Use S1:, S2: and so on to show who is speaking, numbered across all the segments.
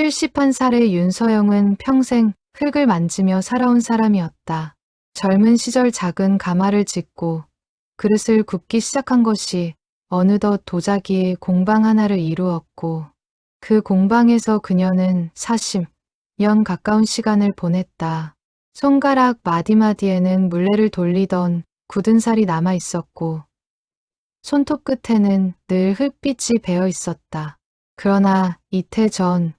S1: 71살의 윤서영은 평생 흙을 만지며 살아온 사람이었다. 젊은 시절 작은 가마를 짓고 그릇을 굽기 시작한 것이 어느덧 도자기 공방 하나를 이루었고 그 공방에서 그녀는 40년 가까운 시간을 보냈다. 손가락 마디마디에는 물레를 돌리던 굳은 살이 남아 있었고 손톱 끝에는 늘 흙빛이 배어 있었다. 그러나 이태 전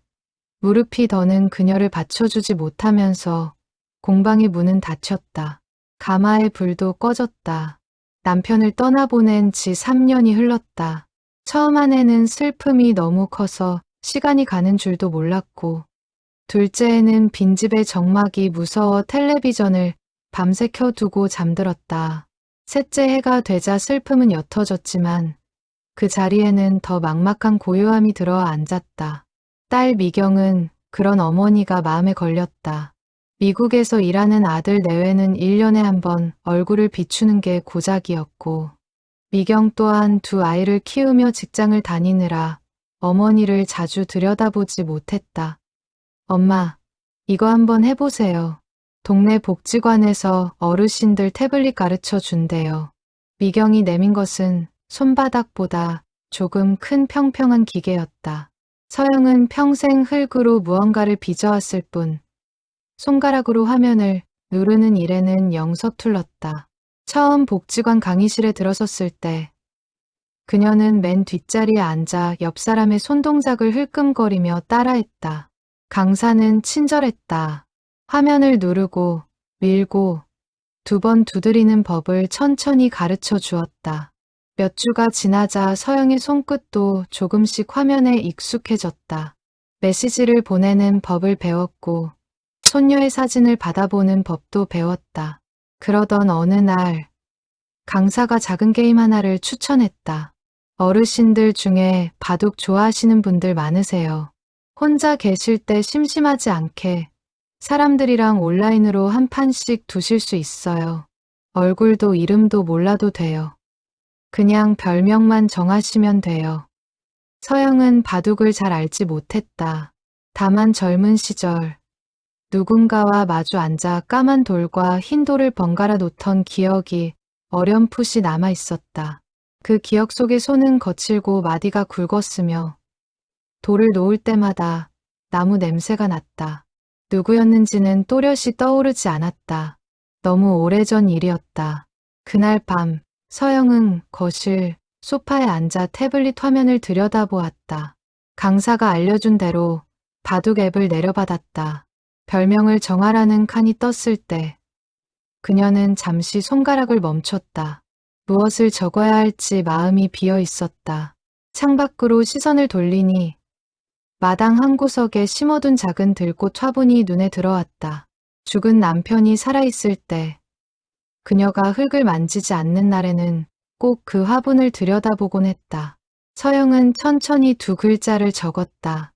S1: 무릎이 더는 그녀를 받쳐주지 못하면서 공방의 문은 닫혔다. 가마의 불도 꺼졌다. 남편을 떠나보낸 지 3년이 흘렀다. 처음 아내는 슬픔이 너무 커서 시간이 가는 줄도 몰랐고 둘째에는 빈집의 정막이 무서워 텔레비전을 밤새 켜두고 잠들었다. 셋째 해가 되자 슬픔은 옅어졌지만 그 자리에는 더 막막한 고요함이 들어와 앉았다. 딸 미경은 그런 어머니가 마음에 걸렸다. 미국에서 일하는 아들 내외는 1년에 한 번 얼굴을 비추는 게 고작이었고 미경 또한 두 아이를 키우며 직장을 다니느라 어머니를 자주 들여다보지 못했다. 엄마, 이거 한번 해보세요. 동네 복지관에서 어르신들 태블릿 가르쳐 준대요. 미경이 내민 것은 손바닥보다 조금 큰 평평한 기계였다. 서영은 평생 흙으로 무언가를 빚어왔을 뿐 손가락으로 화면을 누르는 일에는 영 서툴렀다. 처음 복지관 강의실에 들어섰을 때 그녀는 맨 뒷자리에 앉아 옆 사람의 손동작을 흘끔거리며 따라했다. 강사는 친절했다. 화면을 누르고 밀고 두 번 두드리는 법을 천천히 가르쳐 주었다. 몇 주가 지나자 서영의 손끝도 조금씩 화면에 익숙해졌다. 메시지를 보내는 법을 배웠고 손녀의 사진을 받아보는 법도 배웠다. 그러던 어느 날 강사가 작은 게임 하나를 추천했다. 어르신들 중에 바둑 좋아하시는 분들 많으세요. 혼자 계실 때 심심하지 않게 사람들이랑 온라인으로 한 판씩 두실 수 있어요. 얼굴도 이름도 몰라도 돼요. 그냥 별명만 정하시면 돼요. 서영은 바둑을 잘 알지 못했다. 다만 젊은 시절 누군가와 마주 앉아 까만 돌과 흰 돌을 번갈아 놓던 기억이 어렴풋이 남아 있었다. 그 기억 속에 손은 거칠고 마디가 굵었으며 돌을 놓을 때마다 나무 냄새가 났다. 누구였는지는 또렷이 떠오르지 않았다. 너무 오래전 일이었다. 그날 밤 서영은 거실 소파에 앉아 태블릿 화면을 들여다보았다. 강사가 알려준 대로 바둑 앱을 내려받았다. 별명을 정하라는 칸이 떴을 때 그녀는 잠시 손가락을 멈췄다. 무엇을 적어야 할지 마음이 비어 있었다. 창밖으로 시선을 돌리니 마당 한 구석에 심어둔 작은 들꽃 화분이 눈에 들어왔다. 죽은 남편이 살아있을 때 그녀가 흙을 만지지 않는 날에는 꼭 그 화분을 들여다보곤 했다. 서영은 천천히 두 글자를 적었다.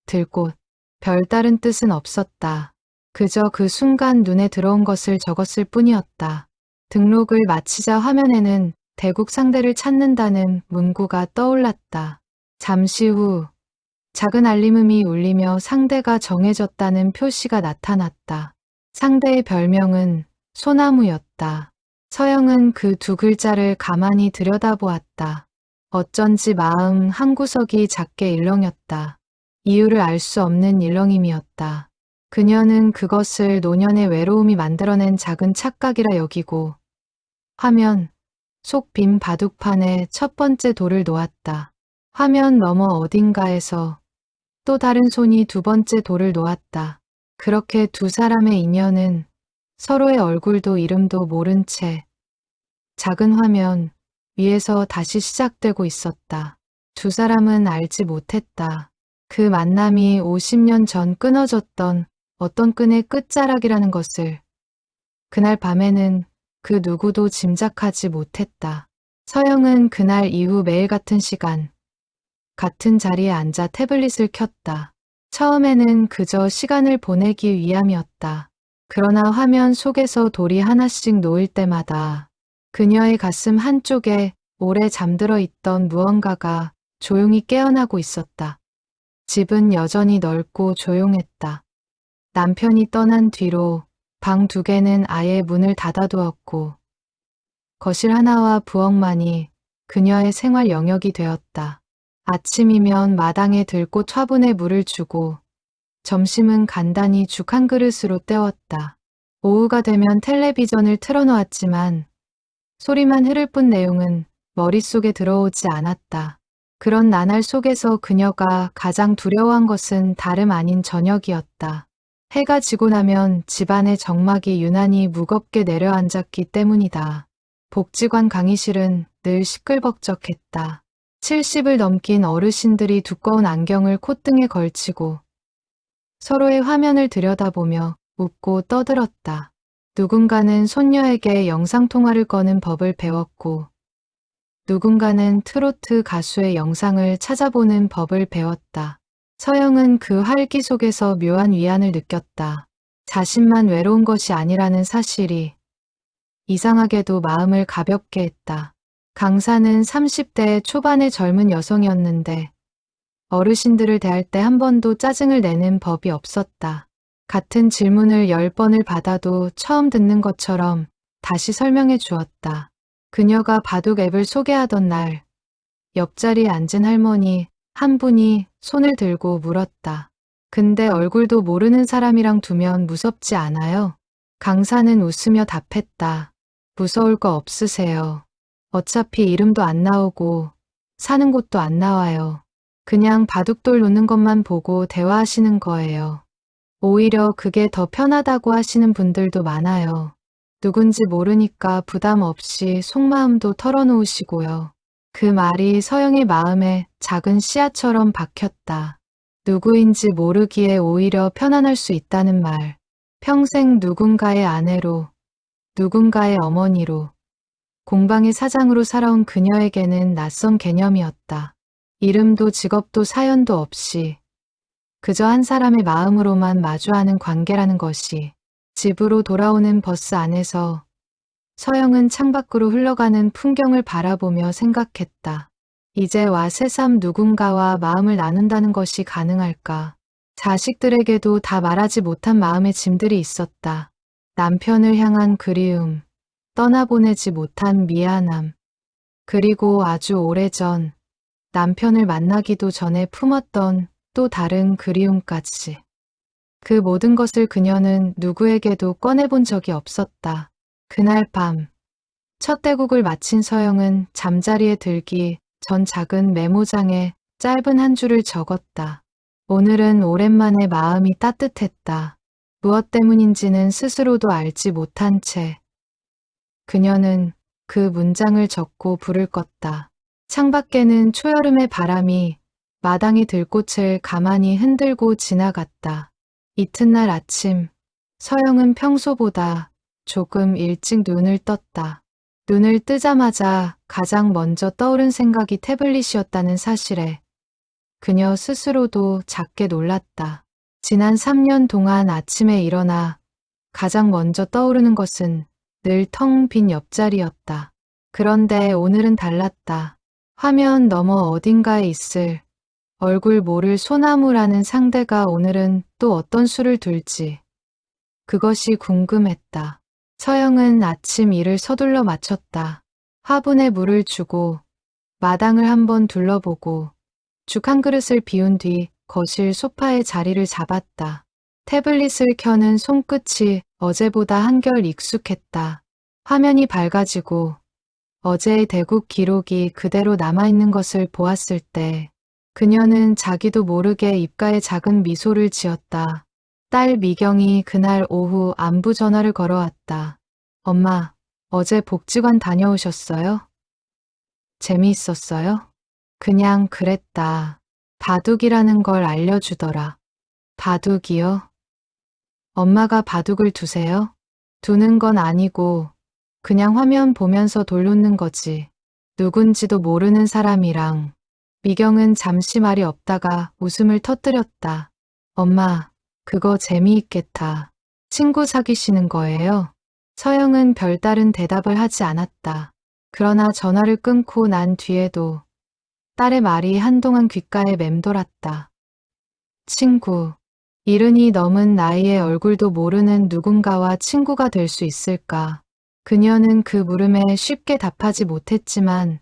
S1: 들꽃. 별다른 뜻은 없었다. 그저 그 순간 눈에 들어온 것을 적었을 뿐이었다. 등록을 마치자 화면에는 대국 상대를 찾는다는 문구가 떠올랐다. 잠시 후 작은 알림음이 울리며 상대가 정해졌다는 표시가 나타났다. 상대의 별명은 소나무였다. 서영은 그 두 글자를 가만히 들여다보았다. 어쩐지 마음 한구석이 작게 일렁였다. 이유를 알 수 없는 일렁임이었다. 그녀는 그것을 노년의 외로움이 만들어낸 작은 착각이라 여기고 화면 속 빈 바둑판에 첫 번째 돌을 놓았다. 화면 너머 어딘가에서 또 다른 손이 두 번째 돌을 놓았다. 그렇게 두 사람의 인연은 서로의 얼굴도 이름도 모른 채 작은 화면 위에서 다시 시작되고 있었다. 두 사람은 알지 못했다. 그 만남이 50년 전 끊어졌던 어떤 끈의 끝자락이라는 것을. 그날 밤에는 그 누구도 짐작하지 못했다. 서영은 그날 이후 매일 같은 시간, 같은 자리에 앉아 태블릿을 켰다. 처음에는 그저 시간을 보내기 위함이었다. 그러나 화면 속에서 돌이 하나씩 놓일 때마다 그녀의 가슴 한쪽에 오래 잠들어 있던 무언가가 조용히 깨어나고 있었다. 집은 여전히 넓고 조용했다. 남편이 떠난 뒤로 방 2개는 아예 문을 닫아두었고 거실 하나와 부엌만이 그녀의 생활 영역이 되었다. 아침이면 마당에 들꽃 화분에 물을 주고 점심은 간단히 죽 한 그릇으로 때웠다. 오후가 되면 텔레비전을 틀어놓았지만 소리만 흐를 뿐 내용은 머릿속에 들어오지 않았다. 그런 나날 속에서 그녀가 가장 두려워한 것은 다름 아닌 저녁이었다. 해가 지고 나면 집안의 정막이 유난히 무겁게 내려앉았기 때문이다. 복지관 강의실은 늘 시끌벅적했다. 70을 넘긴 어르신들이 두꺼운 안경을 콧등에 걸치고 서로의 화면을 들여다보며 웃고 떠들었다. 누군가는 손녀에게 영상통화를 거는 법을 배웠고 누군가는 트로트 가수의 영상을 찾아보는 법을 배웠다. 서영은 그 활기 속에서 묘한 위안을 느꼈다. 자신만 외로운 것이 아니라는 사실이 이상하게도 마음을 가볍게 했다. 강사는 30대 초반의 젊은 여성이었는데 어르신들을 대할 때 한 번도 짜증을 내는 법이 없었다. 같은 질문을 10번을 받아도 처음 듣는 것처럼 다시 설명해 주었다. 그녀가 바둑 앱을 소개하던 날 옆자리에 앉은 할머니 한 분이 손을 들고 물었다. 근데 얼굴도 모르는 사람이랑 두면 무섭지 않아요? 강사는 웃으며 답했다. 무서울 거 없으세요. 어차피 이름도 안 나오고 사는 곳도 안 나와요. 그냥 바둑돌 놓는 것만 보고 대화하시는 거예요. 오히려 그게 더 편하다고 하시는 분들도 많아요. 누군지 모르니까 부담 없이 속마음도 털어놓으시고요. 그 말이 서영의 마음에 작은 씨앗처럼 박혔다. 누구인지 모르기에 오히려 편안할 수 있다는 말. 평생 누군가의 아내로, 누군가의 어머니로, 공방의 사장으로 살아온 그녀에게는 낯선 개념이었다. 이름도 직업도 사연도 없이 그저 한 사람의 마음으로만 마주하는 관계라는 것이. 집으로 돌아오는 버스 안에서 서영은 창밖으로 흘러가는 풍경을 바라보며 생각했다. 이제와 새삼 누군가와 마음을 나눈다는 것이 가능할까? 자식들에게도 다 말하지 못한 마음의 짐들이 있었다. 남편을 향한 그리움, 떠나보내지 못한 미안함, 그리고 아주 오래전 남편을 만나기도 전에 품었던 또 다른 그리움까지. 그 모든 것을 그녀는 누구에게도 꺼내본 적이 없었다. 그날 밤, 첫 대국을 마친 서영은 잠자리에 들기 전 작은 메모장에 짧은 한 줄을 적었다. 오늘은 오랜만에 마음이 따뜻했다. 무엇 때문인지는 스스로도 알지 못한 채. 그녀는 그 문장을 적고 불을 껐다. 창밖에는 초여름의 바람이 마당의 들꽃을 가만히 흔들고 지나갔다. 이튿날 아침, 서영은 평소보다 조금 일찍 눈을 떴다. 눈을 뜨자마자 가장 먼저 떠오른 생각이 태블릿이었다는 사실에 그녀 스스로도 작게 놀랐다. 지난 3년 동안 아침에 일어나 가장 먼저 떠오르는 것은 늘 텅 빈 옆자리였다. 그런데 오늘은 달랐다. 화면 너머 어딘가에 있을 얼굴 모를 소나무라는 상대가 오늘은 또 어떤 수를 둘지 그것이 궁금했다. 서영은 아침 일을 서둘러 마쳤다. 화분에 물을 주고 마당을 한번 둘러보고 죽 한 그릇을 비운 뒤 거실 소파에 자리를 잡았다. 태블릿을 켜는 손끝이 어제보다 한결 익숙했다. 화면이 밝아지고 어제의 대국 기록이 그대로 남아있는 것을 보았을 때 그녀는 자기도 모르게 입가에 작은 미소를 지었다. 딸 미경이 그날 오후 안부 전화를 걸어왔다. 엄마, 어제 복지관 다녀오셨어요? 재미있었어요? 그냥 그랬다. 바둑이라는 걸 알려주더라. 바둑이요? 엄마가 바둑을 두세요? 두는 건 아니고 그냥 화면 보면서 돌놓는 거지. 누군지도 모르는 사람이랑. 미경은 잠시 말이 없다가 웃음을 터뜨렸다. 엄마, 그거 재미있겠다. 친구 사귀시는 거예요? 서영은 별다른 대답을 하지 않았다. 그러나 전화를 끊고 난 뒤에도 딸의 말이 한동안 귓가에 맴돌았다. 친구. 이른이 넘은 나이에 얼굴도 모르는 누군가와 친구가 될 수 있을까? 그녀는 그 물음에 쉽게 답하지 못했지만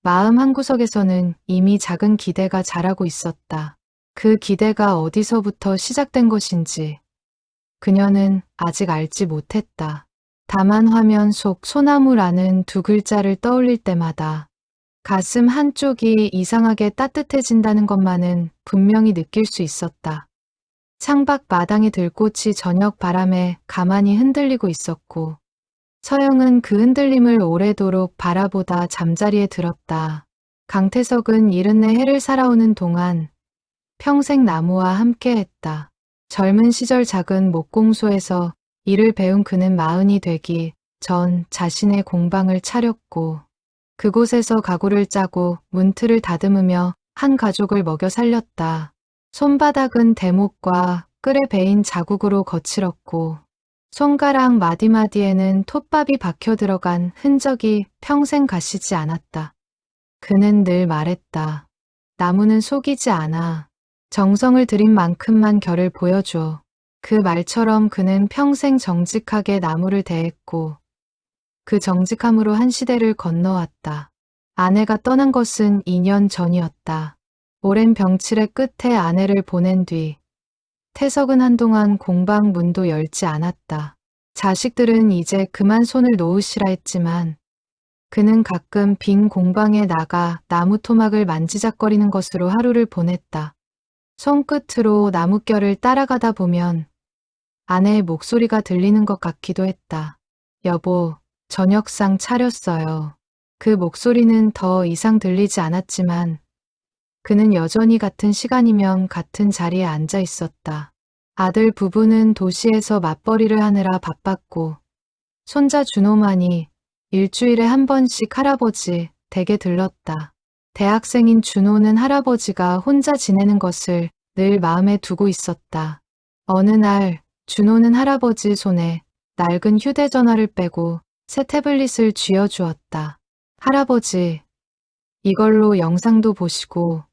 S1: 마음 한구석에서는 이미 작은 기대가 자라고 있었다. 그 기대가 어디서부터 시작된 것인지 그녀는 아직 알지 못했다. 다만 화면 속 소나무라는 두 글자를 떠올릴 때마다 가슴 한쪽이 이상하게 따뜻해진다는 것만은 분명히 느낄 수 있었다. 창밖 마당의 들꽃이 저녁 바람에 가만히 흔들리고 있었고 서영은 그 흔들림을 오래도록 바라보다 잠자리에 들었다. 강태석은 이른내 해를 살아오는 동안 평생 나무와 함께했다. 젊은 시절 작은 목공소에서 일을 배운 그는 40이 되기 전 자신의 공방을 차렸고 그곳에서 가구를 짜고 문틀을 다듬으며 한 가족을 먹여 살렸다. 손바닥은 대목과 끌에 베인 자국으로 거칠었고 손가락 마디마디에는 톱밥이 박혀 들어간 흔적이 평생 가시지 않았다. 그는 늘 말했다. 나무는 속이지 않아. 정성을 들인 만큼만 결을 보여줘. 그 말처럼 그는 평생 정직하게 나무를 대했고 그 정직함으로 한 시대를 건너왔다. 아내가 떠난 것은 2년 전이었다. 오랜 병치레 끝에 아내를 보낸 뒤 태석은 한동안 공방 문도 열지 않았다. 자식들은 이제 그만 손을 놓으시라 했지만 그는 가끔 빈 공방에 나가 나무 토막을 만지작거리는 것으로 하루를 보냈다. 손끝으로 나뭇결을 따라가다 보면 아내의 목소리가 들리는 것 같기도 했다. 여보, 저녁상 차렸어요. 그 목소리는 더 이상 들리지 않았지만 그는 여전히 같은 시간이면 같은 자리에 앉아 있었다. 아들 부부는 도시에서 맞벌이를 하느라 바빴고 손자 준호만이 일주일에 한 번씩 할아버지 댁에 들렀다. 대학생인 준호는 할아버지가 혼자 지내는 것을 늘 마음에 두고 있었다. 어느 날 준호는 할아버지 손에 낡은 휴대전화를 빼고 새 태블릿을 쥐어주었다. 할아버지, 이걸로 영상도 보시고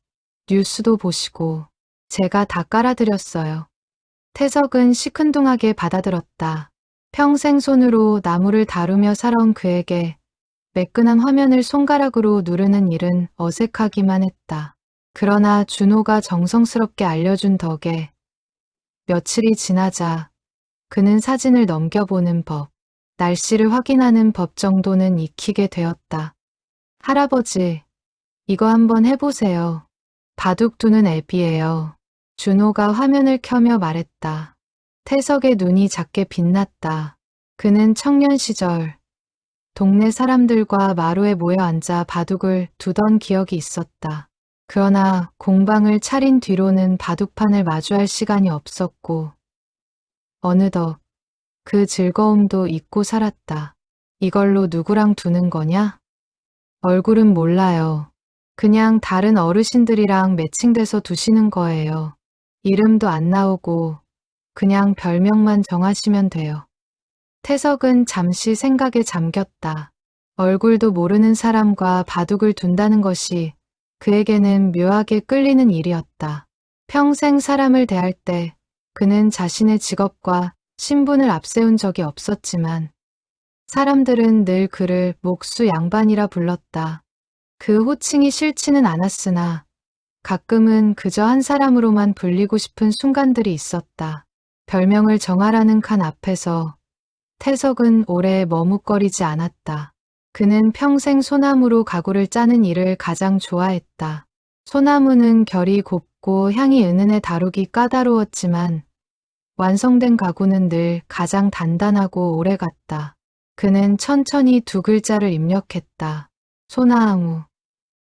S1: 뉴스도 보시고 제가 다 깔아드렸어요. 태석은 시큰둥하게 받아들었다. 평생 손으로 나무를 다루며 살아온 그에게 매끈한 화면을 손가락으로 누르는 일은 어색하기만 했다. 그러나 준호가 정성스럽게 알려준 덕에 며칠이 지나자 그는 사진을 넘겨보는 법, 날씨를 확인하는 법 정도는 익히게 되었다. 할아버지, 이거 한번 해보세요. 바둑 두는 앱이에요. 준호가 화면을 켜며 말했다. 태석의 눈이 작게 빛났다. 그는 청년 시절 동네 사람들과 마루에 모여 앉아 바둑을 두던 기억이 있었다. 그러나 공방을 차린 뒤로는 바둑판을 마주할 시간이 없었고 어느덧 그 즐거움도 잊고 살았다. 이걸로 누구랑 두는 거냐? 얼굴은 몰라요. 그냥 다른 어르신들이랑 매칭돼서 두시는 거예요. 이름도 안 나오고 그냥 별명만 정하시면 돼요. 태석은 잠시 생각에 잠겼다. 얼굴도 모르는 사람과 바둑을 둔다는 것이 그에게는 묘하게 끌리는 일이었다. 평생 사람을 대할 때 그는 자신의 직업과 신분을 앞세운 적이 없었지만 사람들은 늘 그를 목수 양반이라 불렀다. 그 호칭이 싫지는 않았으나 가끔은 그저 한 사람으로만 불리고 싶은 순간들이 있었다. 별명을 정하라는 칸 앞에서 태석은 오래 머뭇거리지 않았다. 그는 평생 소나무로 가구를 짜는 일을 가장 좋아했다. 소나무는 결이 곱고 향이 은은해 다루기 까다로웠지만 완성된 가구는 늘 가장 단단하고 오래갔다. 그는 천천히 두 글자를 입력했다. 소나무.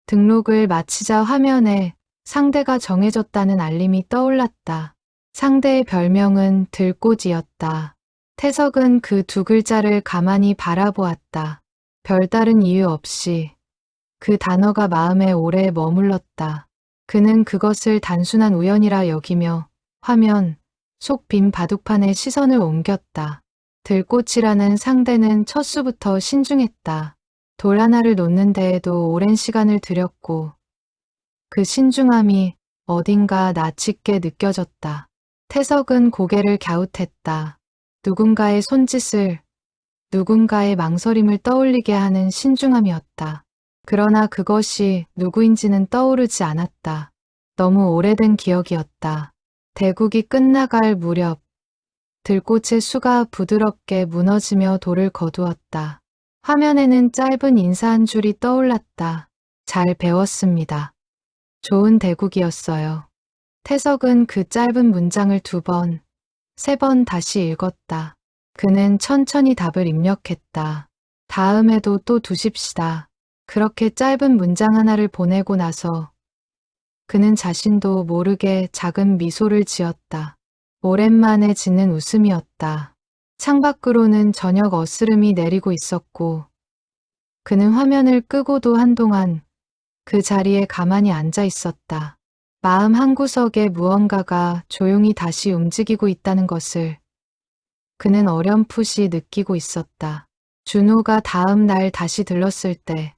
S1: 등록을 마치자 화면에 상대가 정해졌다는 알림이 떠올랐다. 상대의 별명은 들꽃이었다. 태석은 그 두 글자를 가만히 바라보았다. 별다른 이유 없이 그 단어가 마음에 오래 머물렀다. 그는 그것을 단순한 우연이라 여기며 화면 속 빈 바둑판에 시선을 옮겼다. 들꽃이라는 상대는 첫 수부터 신중했다. 돌 하나를 놓는 데에도 오랜 시간을 들였고 그 신중함이 어딘가 낯익게 느껴졌다. 태석은 고개를 갸웃했다. 누군가의 손짓을, 누군가의 망설임을 떠올리게 하는 신중함이었다. 그러나 그것이 누구인지는 떠오르지 않았다. 너무 오래된 기억이었다. 대국이 끝나갈 무렵 들꽃의 수가 부드럽게 무너지며 돌을 거두었다. 화면에는 짧은 인사 한 줄이 떠올랐다. 잘 배웠습니다. 좋은 대국이었어요. 태석은 그 짧은 문장을 2번, 3번 다시 읽었다. 그는 천천히 답을 입력했다. 다음에도 또 두십시다. 그렇게 짧은 문장 하나를 보내고 나서 그는 자신도 모르게 작은 미소를 지었다. 오랜만에 짓는 웃음이었다. 창밖으로는 저녁 어스름이 내리고 있었고 그는 화면을 끄고도 한동안 그 자리에 가만히 앉아 있었다. 마음 한구석에 무언가가 조용히 다시 움직이고 있다는 것을 그는 어렴풋이 느끼고 있었다. 준호가 다음 날 다시 들렀을 때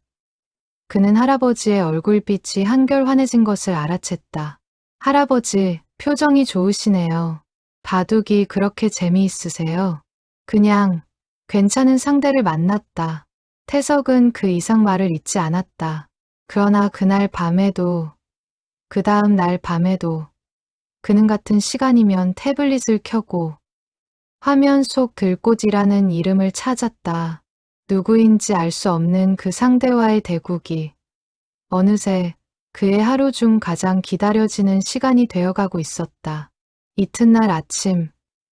S1: 그는 할아버지의 얼굴빛이 한결 환해진 것을 알아챘다. 할아버지, 표정이 좋으시네요. 바둑이 그렇게 재미있으세요? 그냥 괜찮은 상대를 만났다. 태석은 그 이상 말을 잇지 않았다. 그러나 그날 밤에도 그 다음 날 밤에도 그는 같은 시간이면 태블릿을 켜고 화면 속 들꽃이라는 이름을 찾았다. 누구인지 알 수 없는 그 상대와의 대국이 어느새 그의 하루 중 가장 기다려지는 시간이 되어가고 있었다. 이튿날 아침,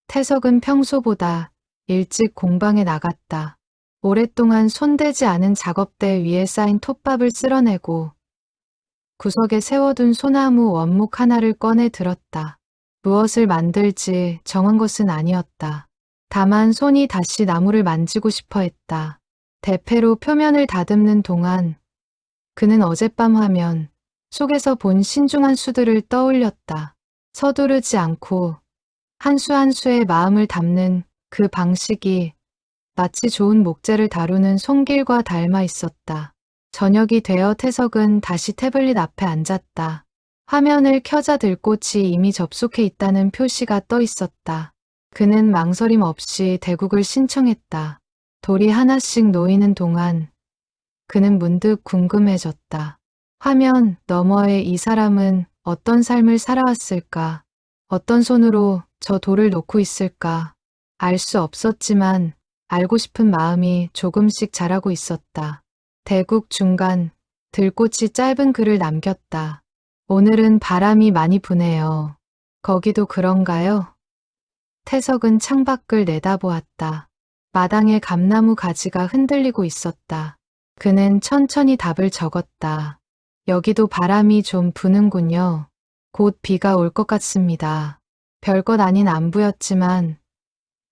S1: 태석은 평소보다 일찍 공방에 나갔다. 오랫동안 손대지 않은 작업대 위에 쌓인 톱밥을 쓸어내고 구석에 세워둔 소나무 원목 하나를 꺼내 들었다. 무엇을 만들지 정한 것은 아니었다. 다만 손이 다시 나무를 만지고 싶어 했다. 대패로 표면을 다듬는 동안 그는 어젯밤 화면 속에서 본 신중한 수들을 떠올렸다. 서두르지 않고 한 수 한 수의 마음을 담는 그 방식이 마치 좋은 목재를 다루는 손길과 닮아 있었다. 저녁이 되어 태석은 다시 태블릿 앞에 앉았다. 화면을 켜자 들꽃이 이미 접속해 있다는 표시가 떠 있었다. 그는 망설임 없이 대국을 신청했다. 돌이 하나씩 놓이는 동안 그는 문득 궁금해졌다. 화면 너머에 이 사람은 어떤 삶을 살아왔을까? 어떤 손으로 저 돌을 놓고 있을까? 알 수 없었지만 알고 싶은 마음이 조금씩 자라고 있었다. 대국 중간 들꽃이 짧은 글을 남겼다. 오늘은 바람이 많이 부네요. 거기도 그런가요? 태석은 창밖을 내다보았다. 마당에 감나무 가지가 흔들리고 있었다. 그는 천천히 답을 적었다. 여기도 바람이 좀 부는군요. 곧 비가 올 것 같습니다. 별것 아닌 안부였지만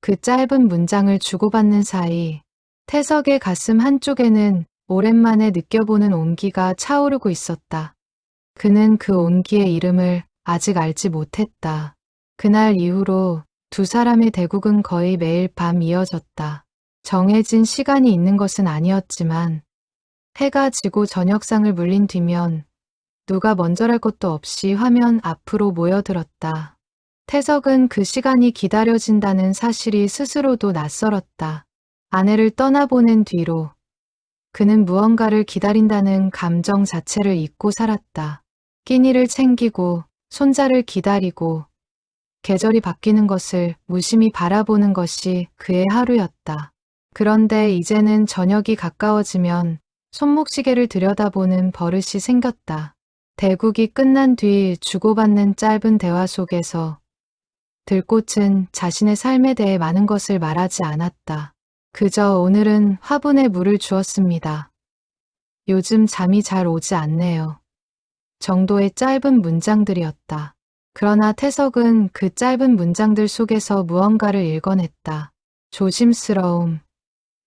S1: 그 짧은 문장을 주고받는 사이 태석의 가슴 한쪽에는 오랜만에 느껴보는 온기가 차오르고 있었다. 그는 그 온기의 이름을 아직 알지 못했다. 그날 이후로 두 사람의 대국은 거의 매일 밤 이어졌다. 정해진 시간이 있는 것은 아니었지만 해가 지고 저녁상을 물린 뒤면 누가 먼저랄 것도 없이 화면 앞으로 모여들었다. 태석은 그 시간이 기다려진다는 사실이 스스로도 낯설었다. 아내를 떠나보낸 뒤로 그는 무언가를 기다린다는 감정 자체를 잊고 살았다. 끼니를 챙기고 손자를 기다리고 계절이 바뀌는 것을 무심히 바라보는 것이 그의 하루였다. 그런데 이제는 저녁이 가까워지면 손목시계를 들여다보는 버릇이 생겼다. 대국이 끝난 뒤 주고받는 짧은 대화 속에서 들꽃은 자신의 삶에 대해 많은 것을 말하지 않았다. 그저 오늘은 화분에 물을 주었습니다. 요즘 잠이 잘 오지 않네요. 정도의 짧은 문장들이었다. 그러나 태석은 그 짧은 문장들 속에서 무언가를 읽어냈다. 조심스러움.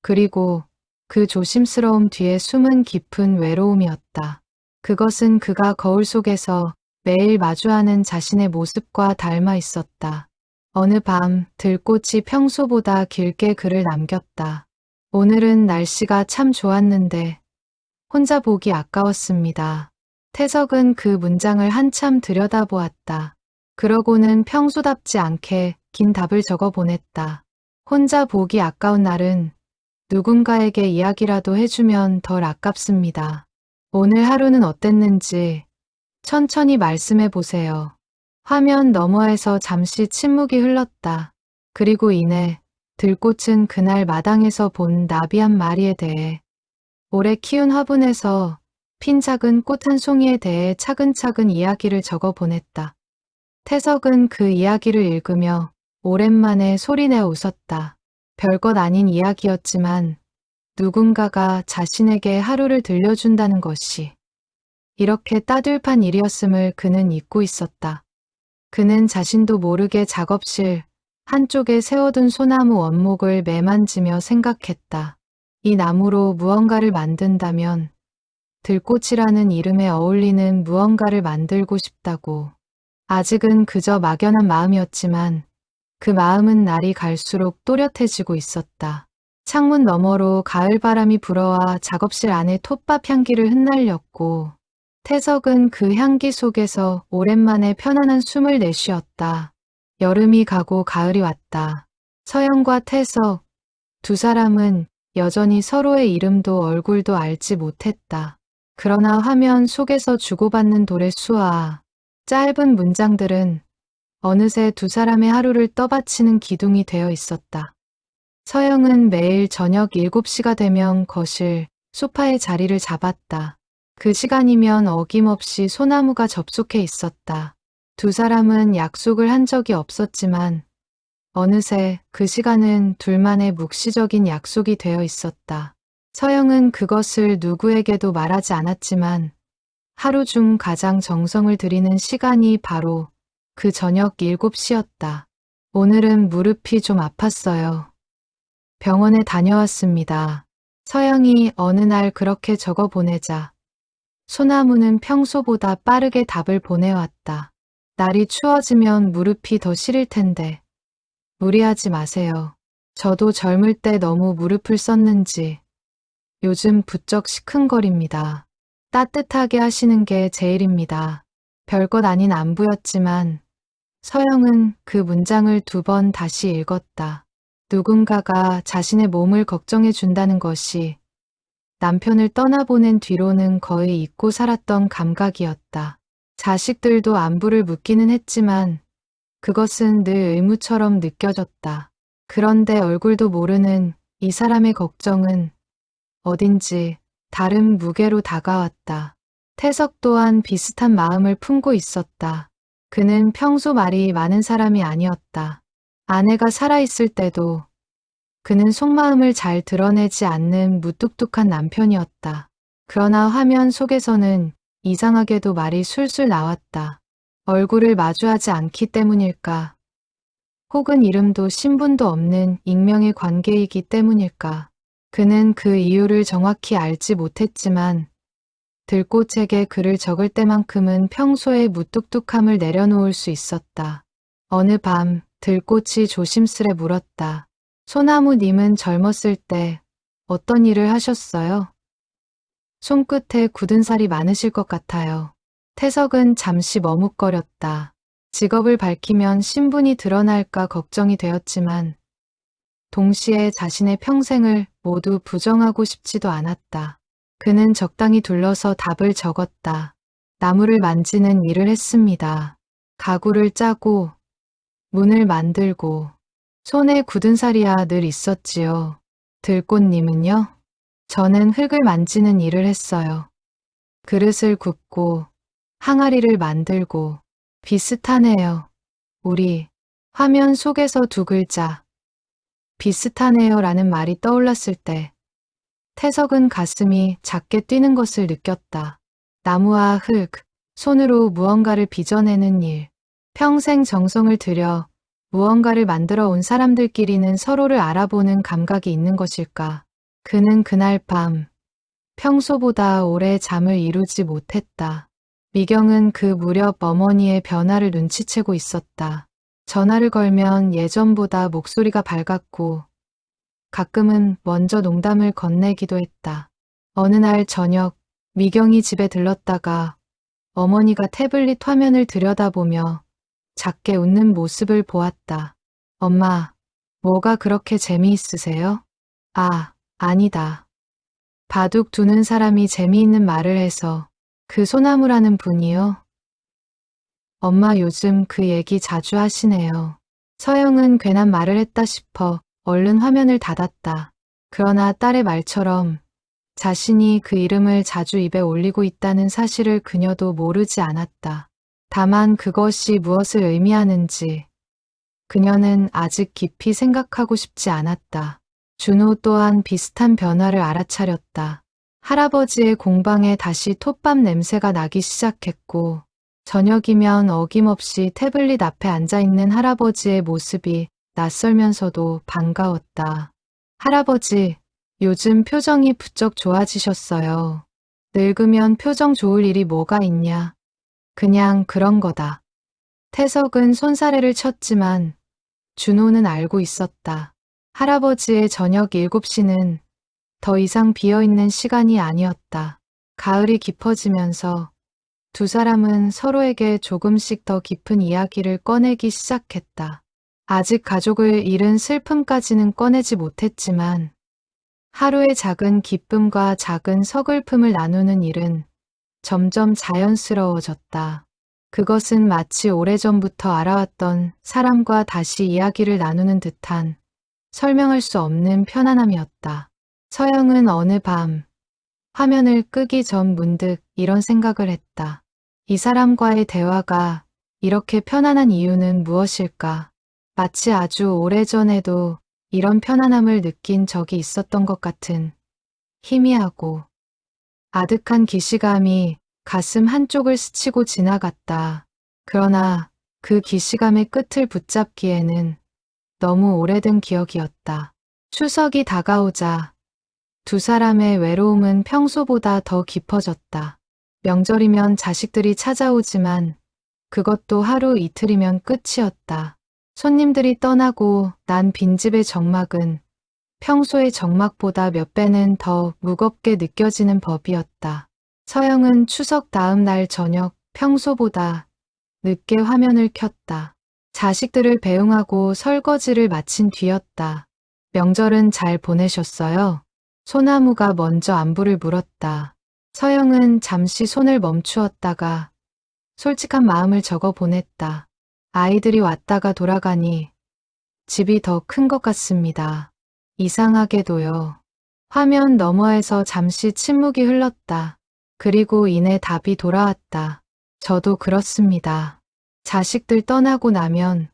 S1: 그리고 그 조심스러움 뒤에 숨은 깊은 외로움이었다. 그것은 그가 거울 속에서 매일 마주하는 자신의 모습과 닮아 있었다. 어느 밤 들꽃이 평소보다 길게 글을 남겼다. 오늘은 날씨가 참 좋았는데 혼자 보기 아까웠습니다. 태석은 그 문장을 한참 들여다보았다. 그러고는 평소답지 않게 긴 답을 적어 보냈다. 혼자 보기 아까운 날은 누군가에게 이야기라도 해주면 덜 아깝습니다. 오늘 하루는 어땠는지 천천히 말씀해 보세요. 화면 너머에서 잠시 침묵이 흘렀다. 그리고 이내 들꽃은 그날 마당에서 본 나비 한 마리에 대해, 오래 키운 화분에서 핀 작은 꽃 한 송이에 대해 차근차근 이야기를 적어 보냈다. 태석은 그 이야기를 읽으며 오랜만에 소리내어 웃었다. 별것 아닌 이야기였지만 누군가가 자신에게 하루를 들려준다는 것이 이렇게 따뜻한 일이었음을 그는 잊고 있었다. 그는 자신도 모르게 작업실 한쪽에 세워둔 소나무 원목을 매만지며 생각했다. 이 나무로 무언가를 만든다면 들꽃이라는 이름에 어울리는 무언가를 만들고 싶다고. 아직은 그저 막연한 마음이었지만 그 마음은 날이 갈수록 또렷해지고 있었다. 창문 너머로 가을바람이 불어와 작업실 안에 톱밥 향기를 흩날렸고 태석은 그 향기 속에서 오랜만에 편안한 숨을 내쉬었다. 여름이 가고 가을이 왔다. 서영과 태석, 두 사람은 여전히 서로의 이름도 얼굴도 알지 못했다. 그러나 화면 속에서 주고받는 돌의 수와 짧은 문장들은 어느새 두 사람의 하루를 떠받치는 기둥이 되어 있었다. 서영은 매일 저녁 7시가 되면 거실, 소파에 자리를 잡았다. 그 시간이면 어김없이 소나무가 접속해 있었다. 두 사람은 약속을 한 적이 없었지만 어느새 그 시간은 둘만의 묵시적인 약속이 되어 있었다. 서영은 그것을 누구에게도 말하지 않았지만 하루 중 가장 정성을 들이는 시간이 바로 그 저녁 7시였다. 오늘은 무릎이 좀 아팠어요. 병원에 다녀왔습니다. 서영이 어느 날 그렇게 적어 보내자 소나무는 평소보다 빠르게 답을 보내왔다. 날이 추워지면 무릎이 더 시릴 텐데 무리하지 마세요. 저도 젊을 때 너무 무릎을 썼는지 요즘 부쩍 시큰거립니다. 따뜻하게 하시는 게 제일입니다. 별것 아닌 안부였지만 서영은 그 문장을 2번 다시 읽었다. 누군가가 자신의 몸을 걱정해 준다는 것이 남편을 떠나보낸 뒤로는 거의 잊고 살았던 감각이었다. 자식들도 안부를 묻기는 했지만 그것은 늘 의무처럼 느껴졌다. 그런데 얼굴도 모르는 이 사람의 걱정은 어딘지 다른 무게로 다가왔다. 태석 또한 비슷한 마음을 품고 있었다. 그는 평소 말이 많은 사람이 아니었다. 아내가 살아있을 때도 그는 속마음을 잘 드러내지 않는 무뚝뚝한 남편이었다. 그러나 화면 속에서는 이상하게도 말이 술술 나왔다. 얼굴을 마주하지 않기 때문일까? 혹은 이름도 신분도 없는 익명의 관계이기 때문일까? 그는 그 이유를 정확히 알지 못했지만 들꽃에게 글을 적을 때만큼은 평소의 무뚝뚝함을 내려놓을 수 있었다. 어느 밤 들꽃이 조심스레 물었다. 소나무님은 젊었을 때 어떤 일을 하셨어요? 손끝에 굳은 살이 많으실 것 같아요. 태석은 잠시 머뭇거렸다. 직업을 밝히면 신분이 드러날까 걱정이 되었지만 동시에 자신의 평생을 모두 부정하고 싶지도 않았다. 그는 적당히 둘러서 답을 적었다. 나무를 만지는 일을 했습니다. 가구를 짜고 문을 만들고 손에 굳은 살이야 늘 있었지요. 들꽃님은요? 저는 흙을 만지는 일을 했어요. 그릇을 굽고 항아리를 만들고 비슷하네요. 우리 화면 속에서 2글자 비슷하네요 라는 말이 떠올랐을 때 태석은 가슴이 작게 뛰는 것을 느꼈다. 나무와 흙, 손으로 무언가를 빚어내는 일, 평생 정성을 들여 무언가를 만들어 온 사람들끼리는 서로를 알아보는 감각이 있는 것일까? 그는 그날 밤 평소보다 오래 잠을 이루지 못했다. 미경은 그 무렵 어머니의 변화를 눈치채고 있었다. 전화를 걸면 예전보다 목소리가 밝았고 가끔은 먼저 농담을 건네기도 했다. 어느 날 저녁 미경이 집에 들렀다가 어머니가 태블릿 화면을 들여다보며 작게 웃는 모습을 보았다. 엄마, 뭐가 그렇게 재미있으세요? 아, 아니다. 바둑 두는 사람이 재미있는 말을 해서 그 소나무라는 분이요? 엄마 요즘 그 얘기 자주 하시네요. 서영은 괜한 말을 했다 싶어 얼른 화면을 닫았다. 그러나 딸의 말처럼 자신이 그 이름을 자주 입에 올리고 있다는 사실을 그녀도 모르지 않았다. 다만 그것이 무엇을 의미하는지 그녀는 아직 깊이 생각하고 싶지 않았다. 준호 또한 비슷한 변화를 알아차렸다. 할아버지의 공방에 다시 톱밥 냄새가 나기 시작했고 저녁이면 어김없이 태블릿 앞에 앉아있는 할아버지의 모습이 낯설면서도 반가웠다. 할아버지, 요즘 표정이 부쩍 좋아지셨어요. 늙으면 표정 좋을 일이 뭐가 있냐. 그냥 그런 거다. 태석은 손사래를 쳤지만 준호는 알고 있었다. 할아버지의 저녁 7시는 더 이상 비어있는 시간이 아니었다. 가을이 깊어지면서 두 사람은 서로에게 조금씩 더 깊은 이야기를 꺼내기 시작했다. 아직 가족을 잃은 슬픔까지는 꺼내지 못했지만 하루의 작은 기쁨과 작은 서글픔을 나누는 일은 점점 자연스러워졌다. 그것은 마치 오래전부터 알아왔던 사람과 다시 이야기를 나누는 듯한 설명할 수 없는 편안함이었다. 서영은 어느 밤 화면을 끄기 전 문득 이런 생각을 했다. 이 사람과의 대화가 이렇게 편안한 이유는 무엇일까? 마치 아주 오래전에도 이런 편안함을 느낀 적이 있었던 것 같은 희미하고 아득한 기시감이 가슴 한쪽을 스치고 지나갔다. 그러나 그 기시감의 끝을 붙잡기에는 너무 오래된 기억이었다. 추석이 다가오자 두 사람의 외로움은 평소보다 더 깊어졌다. 명절이면 자식들이 찾아오지만 그것도 하루 이틀이면 끝이었다. 손님들이 떠나고 난 빈집의 적막은 평소의 적막보다 몇 배는 더 무겁게 느껴지는 법이었다. 서영은 추석 다음 날 저녁 평소보다 늦게 화면을 켰다. 자식들을 배웅하고 설거지를 마친 뒤였다. 명절은 잘 보내셨어요? 소나무가 먼저 안부를 물었다. 서영은 잠시 손을 멈추었다가 솔직한 마음을 적어 보냈다. 아이들이 왔다가 돌아가니 집이 더 큰 것 같습니다. 이상하게도요. 화면 너머에서 잠시 침묵이 흘렀다. 그리고 이내 답이 돌아왔다. 저도 그렇습니다. 자식들 떠나고 나면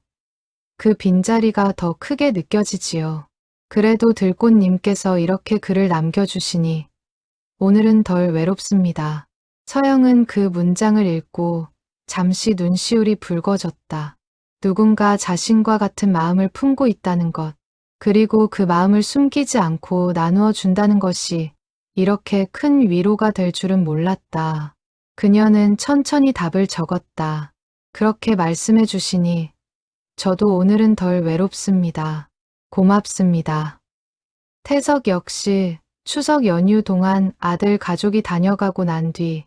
S1: 그 빈자리가 더 크게 느껴지지요. 그래도 들꽃님께서 이렇게 글을 남겨주시니 오늘은 덜 외롭습니다. 서영은 그 문장을 읽고 잠시 눈시울이 붉어졌다. 누군가 자신과 같은 마음을 품고 있다는 것, 그리고 그 마음을 숨기지 않고 나누어 준다는 것이 이렇게 큰 위로가 될 줄은 몰랐다. 그녀는 천천히 답을 적었다. 그렇게 말씀해 주시니 저도 오늘은 덜 외롭습니다. 고맙습니다. 태석 역시 추석 연휴 동안 아들 가족이 다녀가고 난 뒤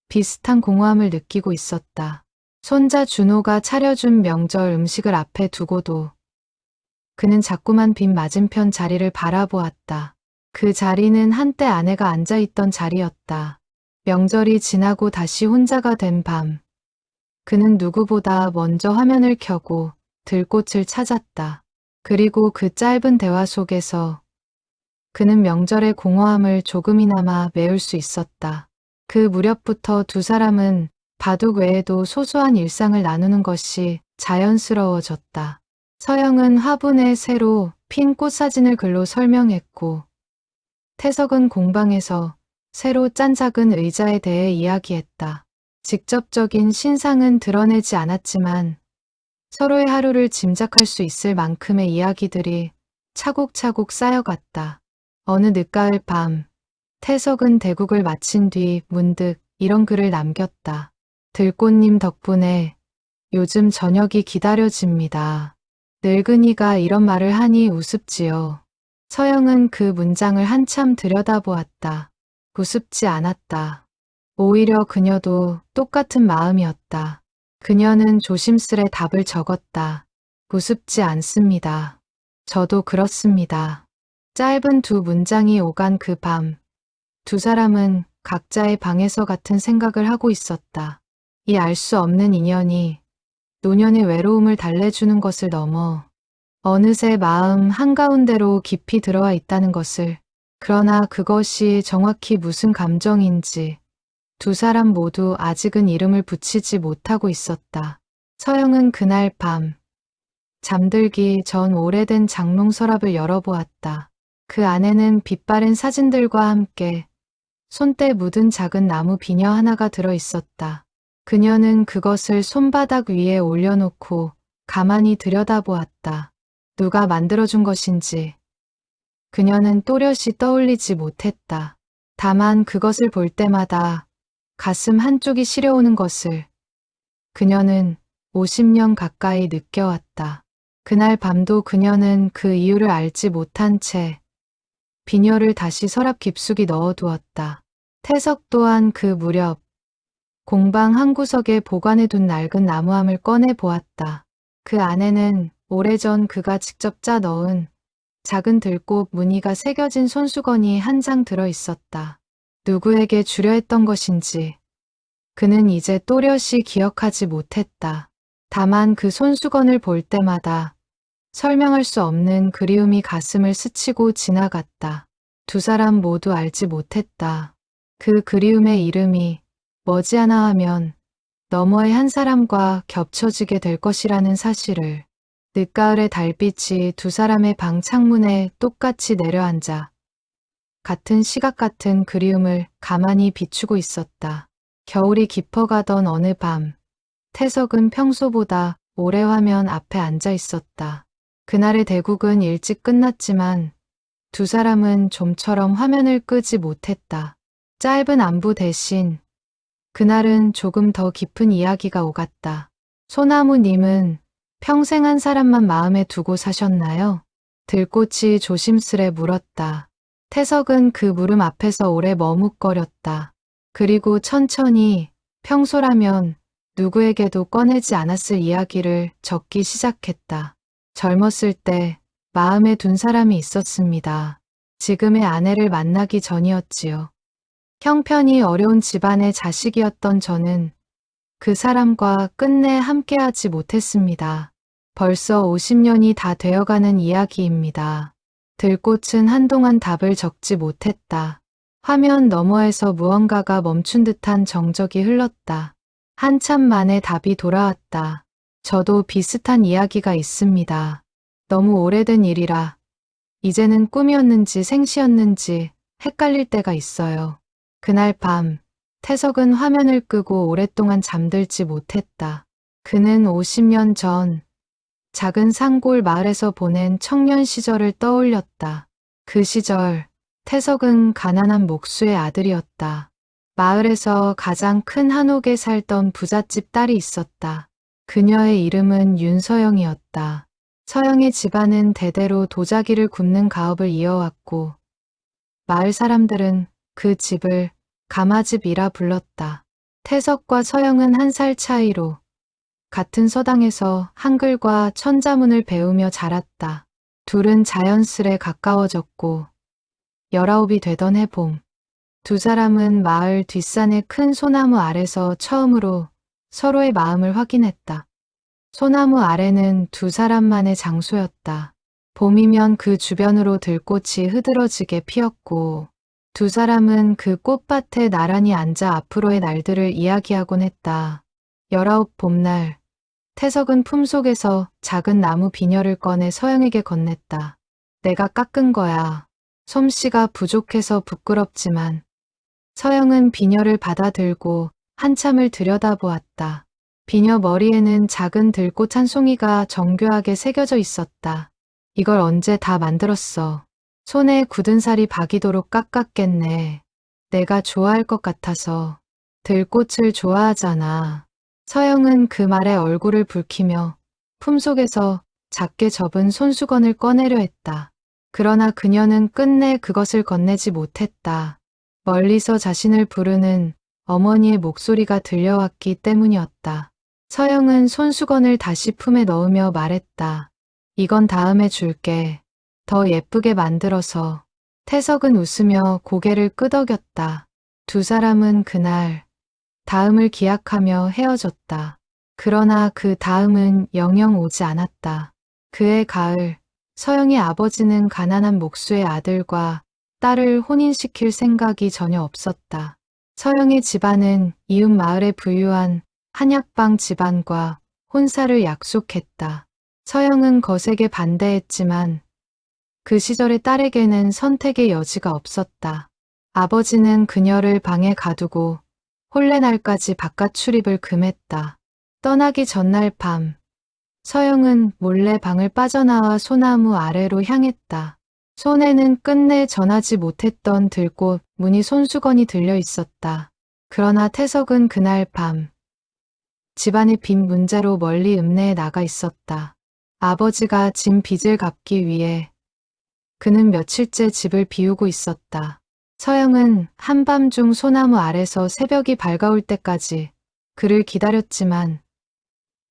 S1: 비슷한 공허함을 느끼고 있었다. 손자 준호가 차려준 명절 음식을 앞에 두고도 그는 자꾸만 빈 맞은편 자리를 바라보았다. 그 자리는 한때 아내가 앉아있던 자리였다. 명절이 지나고 다시 혼자가 된 밤, 그는 누구보다 먼저 화면을 켜고 들꽃을 찾았다. 그리고 그 짧은 대화 속에서 그는 명절의 공허함을 조금이나마 메울 수 있었다. 그 무렵부터 두 사람은 바둑 외에도 소소한 일상을 나누는 것이 자연스러워졌다. 서영은 화분에 새로 핀 꽃사진을 글로 설명했고, 태석은 공방에서 새로 짠 작은 의자에 대해 이야기했다. 직접적인 신상은 드러내지 않았지만 서로의 하루를 짐작할 수 있을 만큼의 이야기들이 차곡차곡 쌓여갔다. 어느 늦가을 밤, 태석은 대국을 마친 뒤 문득 이런 글을 남겼다. 들꽃님 덕분에 요즘 저녁이 기다려집니다. 늙은이가 이런 말을 하니 우습지요. 서영은 그 문장을 한참 들여다보았다. 우습지 않았다. 오히려 그녀도 똑같은 마음이었다. 그녀는 조심스레 답을 적었다. 우습지 않습니다. 저도 그렇습니다. 짧은 두 문장이 오간 그 밤, 두 사람은 각자의 방에서 같은 생각을 하고 있었다. 이 알 수 없는 인연이 노년의 외로움을 달래주는 것을 넘어 어느새 마음 한가운데로 깊이 들어와 있다는 것을, 그러나 그것이 정확히 무슨 감정인지 두 사람 모두 아직은 이름을 붙이지 못하고 있었다. 서영은 그날 밤 잠들기 전 오래된 장롱 서랍을 열어보았다. 그 안에는 빛바랜 사진들과 함께 손때 묻은 작은 나무 비녀 하나가 들어 있었다. 그녀는 그것을 손바닥 위에 올려놓고 가만히 들여다보았다. 누가 만들어준 것인지 그녀는 또렷이 떠올리지 못했다. 다만 그것을 볼 때마다 가슴 한쪽이 시려오는 것을 그녀는 50년 가까이 느껴왔다. 그날 밤도 그녀는 그 이유를 알지 못한 채 비녀를 다시 서랍 깊숙이 넣어두었다. 태석 또한 그 무렵 공방 한 구석에 보관해둔 낡은 나무함을 꺼내 보았다. 그 안에는 오래전 그가 직접 짜 넣은 작은 들꽃 무늬가 새겨진 손수건이 한 장 들어 있었다. 누구에게 주려 했던 것인지 그는 이제 또렷이 기억하지 못했다. 다만 그 손수건을 볼 때마다 설명할 수 없는 그리움이 가슴을 스치고 지나갔다. 두 사람 모두 알지 못했다. 그 그리움의 이름이 머지않아 하면 너머의 한 사람과 겹쳐지게 될 것이라는 사실을. 늦가을의 달빛이 두 사람의 방 창문에 똑같이 내려앉아 같은 시각 같은 그리움을 가만히 비추고 있었다. 겨울이 깊어가던 어느 밤, 태석은 평소보다 오래 화면 앞에 앉아 있었다. 그날의 대국은 일찍 끝났지만 두 사람은 좀처럼 화면을 끄지 못했다. 짧은 안부 대신 그날은 조금 더 깊은 이야기가 오갔다. 소나무님은 평생 한 사람만 마음에 두고 사셨나요? 들꽃이 조심스레 물었다. 태석은 그 물음 앞에서 오래 머뭇거렸다. 그리고 천천히 평소라면 누구에게도 꺼내지 않았을 이야기를 적기 시작했다. 젊었을 때 마음에 둔 사람이 있었습니다. 지금의 아내를 만나기 전이었지요. 형편이 어려운 집안의 자식이었던 저는 그 사람과 끝내 함께하지 못했습니다. 벌써 50년이 다 되어가는 이야기입니다. 들꽃은 한동안 답을 적지 못했다. 화면 너머에서 무언가가 멈춘 듯한 정적이 흘렀다. 한참 만에 답이 돌아왔다. 저도 비슷한 이야기가 있습니다. 너무 오래된 일이라 이제는 꿈이었는지 생시였는지 헷갈릴 때가 있어요. 그날 밤 태석은 화면을 끄고 오랫동안 잠들지 못했다. 그는 50년 전 작은 산골 마을에서 보낸 청년 시절을 떠올렸다. 그 시절 태석은 가난한 목수의 아들이었다. 마을에서 가장 큰 한옥에 살던 부잣집 딸이 있었다. 그녀의 이름은 윤서영이었다. 서영의 집안은 대대로 도자기를 굽는 가업을 이어왔고 마을 사람들은 그 집을 가마집이라 불렀다. 태석과 서영은 1살 차이로 같은 서당에서 한글과 천자문을 배우며 자랐다. 둘은 자연스레 가까워졌고 19이 되던 해봄, 두 사람은 마을 뒷산의 큰 소나무 아래서 처음으로 서로의 마음을 확인했다. 소나무 아래는 두 사람만의 장소였다. 봄이면 그 주변으로 들꽃이 흐드러지게 피었고 두 사람은 그 꽃밭에 나란히 앉아 앞으로의 날들을 이야기하곤 했다. 19 봄날, 태석은 품속에서 작은 나무 비녀를 꺼내 서영에게 건넸다. 내가 깎은 거야. 솜씨가 부족해서 부끄럽지만 서영은 비녀를 받아들고 한참을 들여다보았다. 비녀 머리에는 작은 들꽃 한 송이가 정교하게 새겨져 있었다. 이걸 언제 다 만들었어? 손에 굳은 살이 박이도록 깎았겠네. 내가 좋아할 것 같아서. 들꽃을 좋아하잖아. 서영은 그 말에 얼굴을 붉히며 품속에서 작게 접은 손수건을 꺼내려 했다. 그러나 그녀는 끝내 그것을 건네지 못했다. 멀리서 자신을 부르는 어머니의 목소리가 들려왔기 때문이었다. 서영은 손수건을 다시 품에 넣으며 말했다. 이건 다음에 줄게. 더 예쁘게 만들어서. 태석은 웃으며 고개를 끄덕였다. 두 사람은 그날 다음을 기약하며 헤어졌다. 그러나 그 다음은 영영 오지 않았다. 그해 가을, 서영의 아버지는 가난한 목수의 아들과 딸을 혼인시킬 생각이 전혀 없었다. 서영의 집안은 이웃 마을의 부유한 한약방 집안과 혼사를 약속했다. 서영은 거세게 반대했지만 그 시절의 딸에게는 선택의 여지가 없었다. 아버지는 그녀를 방에 가두고 혼례날까지 바깥 출입을 금했다. 떠나기 전날 밤, 서영은 몰래 방을 빠져나와 소나무 아래로 향했다. 손에는 끝내 전하지 못했던 들꽃 무늬 손수건이 들려 있었다. 그러나 태석은 그날 밤 집안의 빈 문제로 멀리 읍내에 나가 있었다. 아버지가 진 빚을 갚기 위해 그는 며칠째 집을 비우고 있었다. 서영은 한밤중 소나무 아래서 새벽이 밝아올 때까지 그를 기다렸지만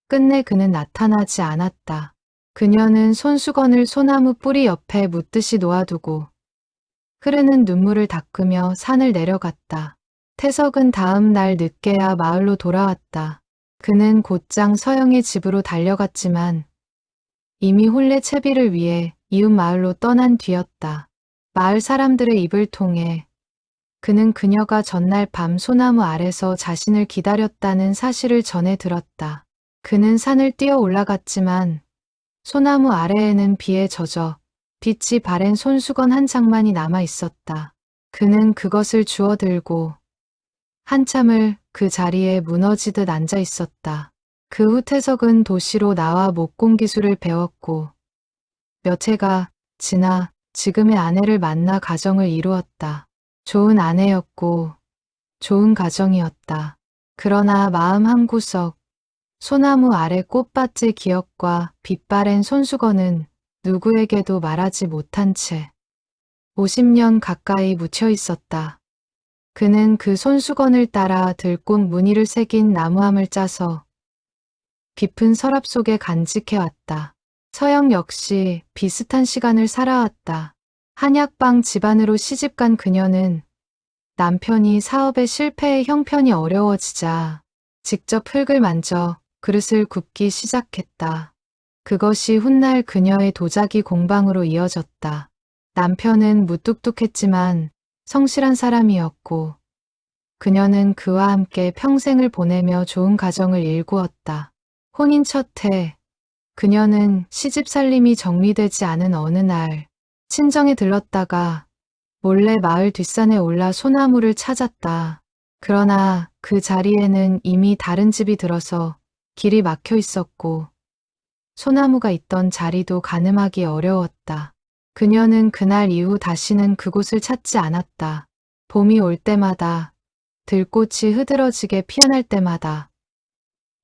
S1: 끝내 그는 나타나지 않았다. 그녀는 손수건을 소나무 뿌리 옆에 묻듯이 놓아두고 흐르는 눈물을 닦으며 산을 내려갔다. 태석은 다음 날 늦게야 마을로 돌아왔다. 그는 곧장 서영의 집으로 달려갔지만 이미 혼례 채비를 위해 이웃 마을로 떠난 뒤였다. 마을 사람들의 입을 통해 그는 그녀가 전날 밤 소나무 아래서 자신을 기다렸다는 사실을 전해 들었다. 그는 산을 뛰어 올라갔지만 소나무 아래에는 비에 젖어 빛이 바랜 손수건 한 장만이 남아 있었다. 그는 그것을 주워 들고 한참을 그 자리에 무너지듯 앉아 있었다. 그 후 태석은 도시로 나와 목공 기술을 배웠고 몇 해가 지나 지금의 아내를 만나 가정을 이루었다. 좋은 아내였고 좋은 가정이었다. 그러나 마음 한구석 소나무 아래 꽃밭의 기억과 빛바랜 손수건은 누구에게도 말하지 못한 채 50년 가까이 묻혀 있었다. 그는 그 손수건을 따라 들꽃 무늬를 새긴 나무함을 짜서 깊은 서랍 속에 간직해왔다. 서영 역시 비슷한 시간을 살아왔다. 한약방 집안으로 시집간 그녀는 남편이 사업의 실패에 형편이 어려워지자 직접 흙을 만져 그릇을 굽기 시작했다. 그것이 훗날 그녀의 도자기 공방으로 이어졌다. 남편은 무뚝뚝했지만 성실한 사람이었고 그녀는 그와 함께 평생을 보내며 좋은 가정을 일구었다. 혼인 첫 해, 그녀는 시집 살림이 정리되지 않은 어느 날 친정에 들렀다가 몰래 마을 뒷산에 올라 소나무를 찾았다. 그러나 그 자리에는 이미 다른 집이 들어서 길이 막혀 있었고 소나무가 있던 자리도 가늠하기 어려웠다. 그녀는 그날 이후 다시는 그곳을 찾지 않았다. 봄이 올 때마다 들꽃이 흐드러지게 피어날 때마다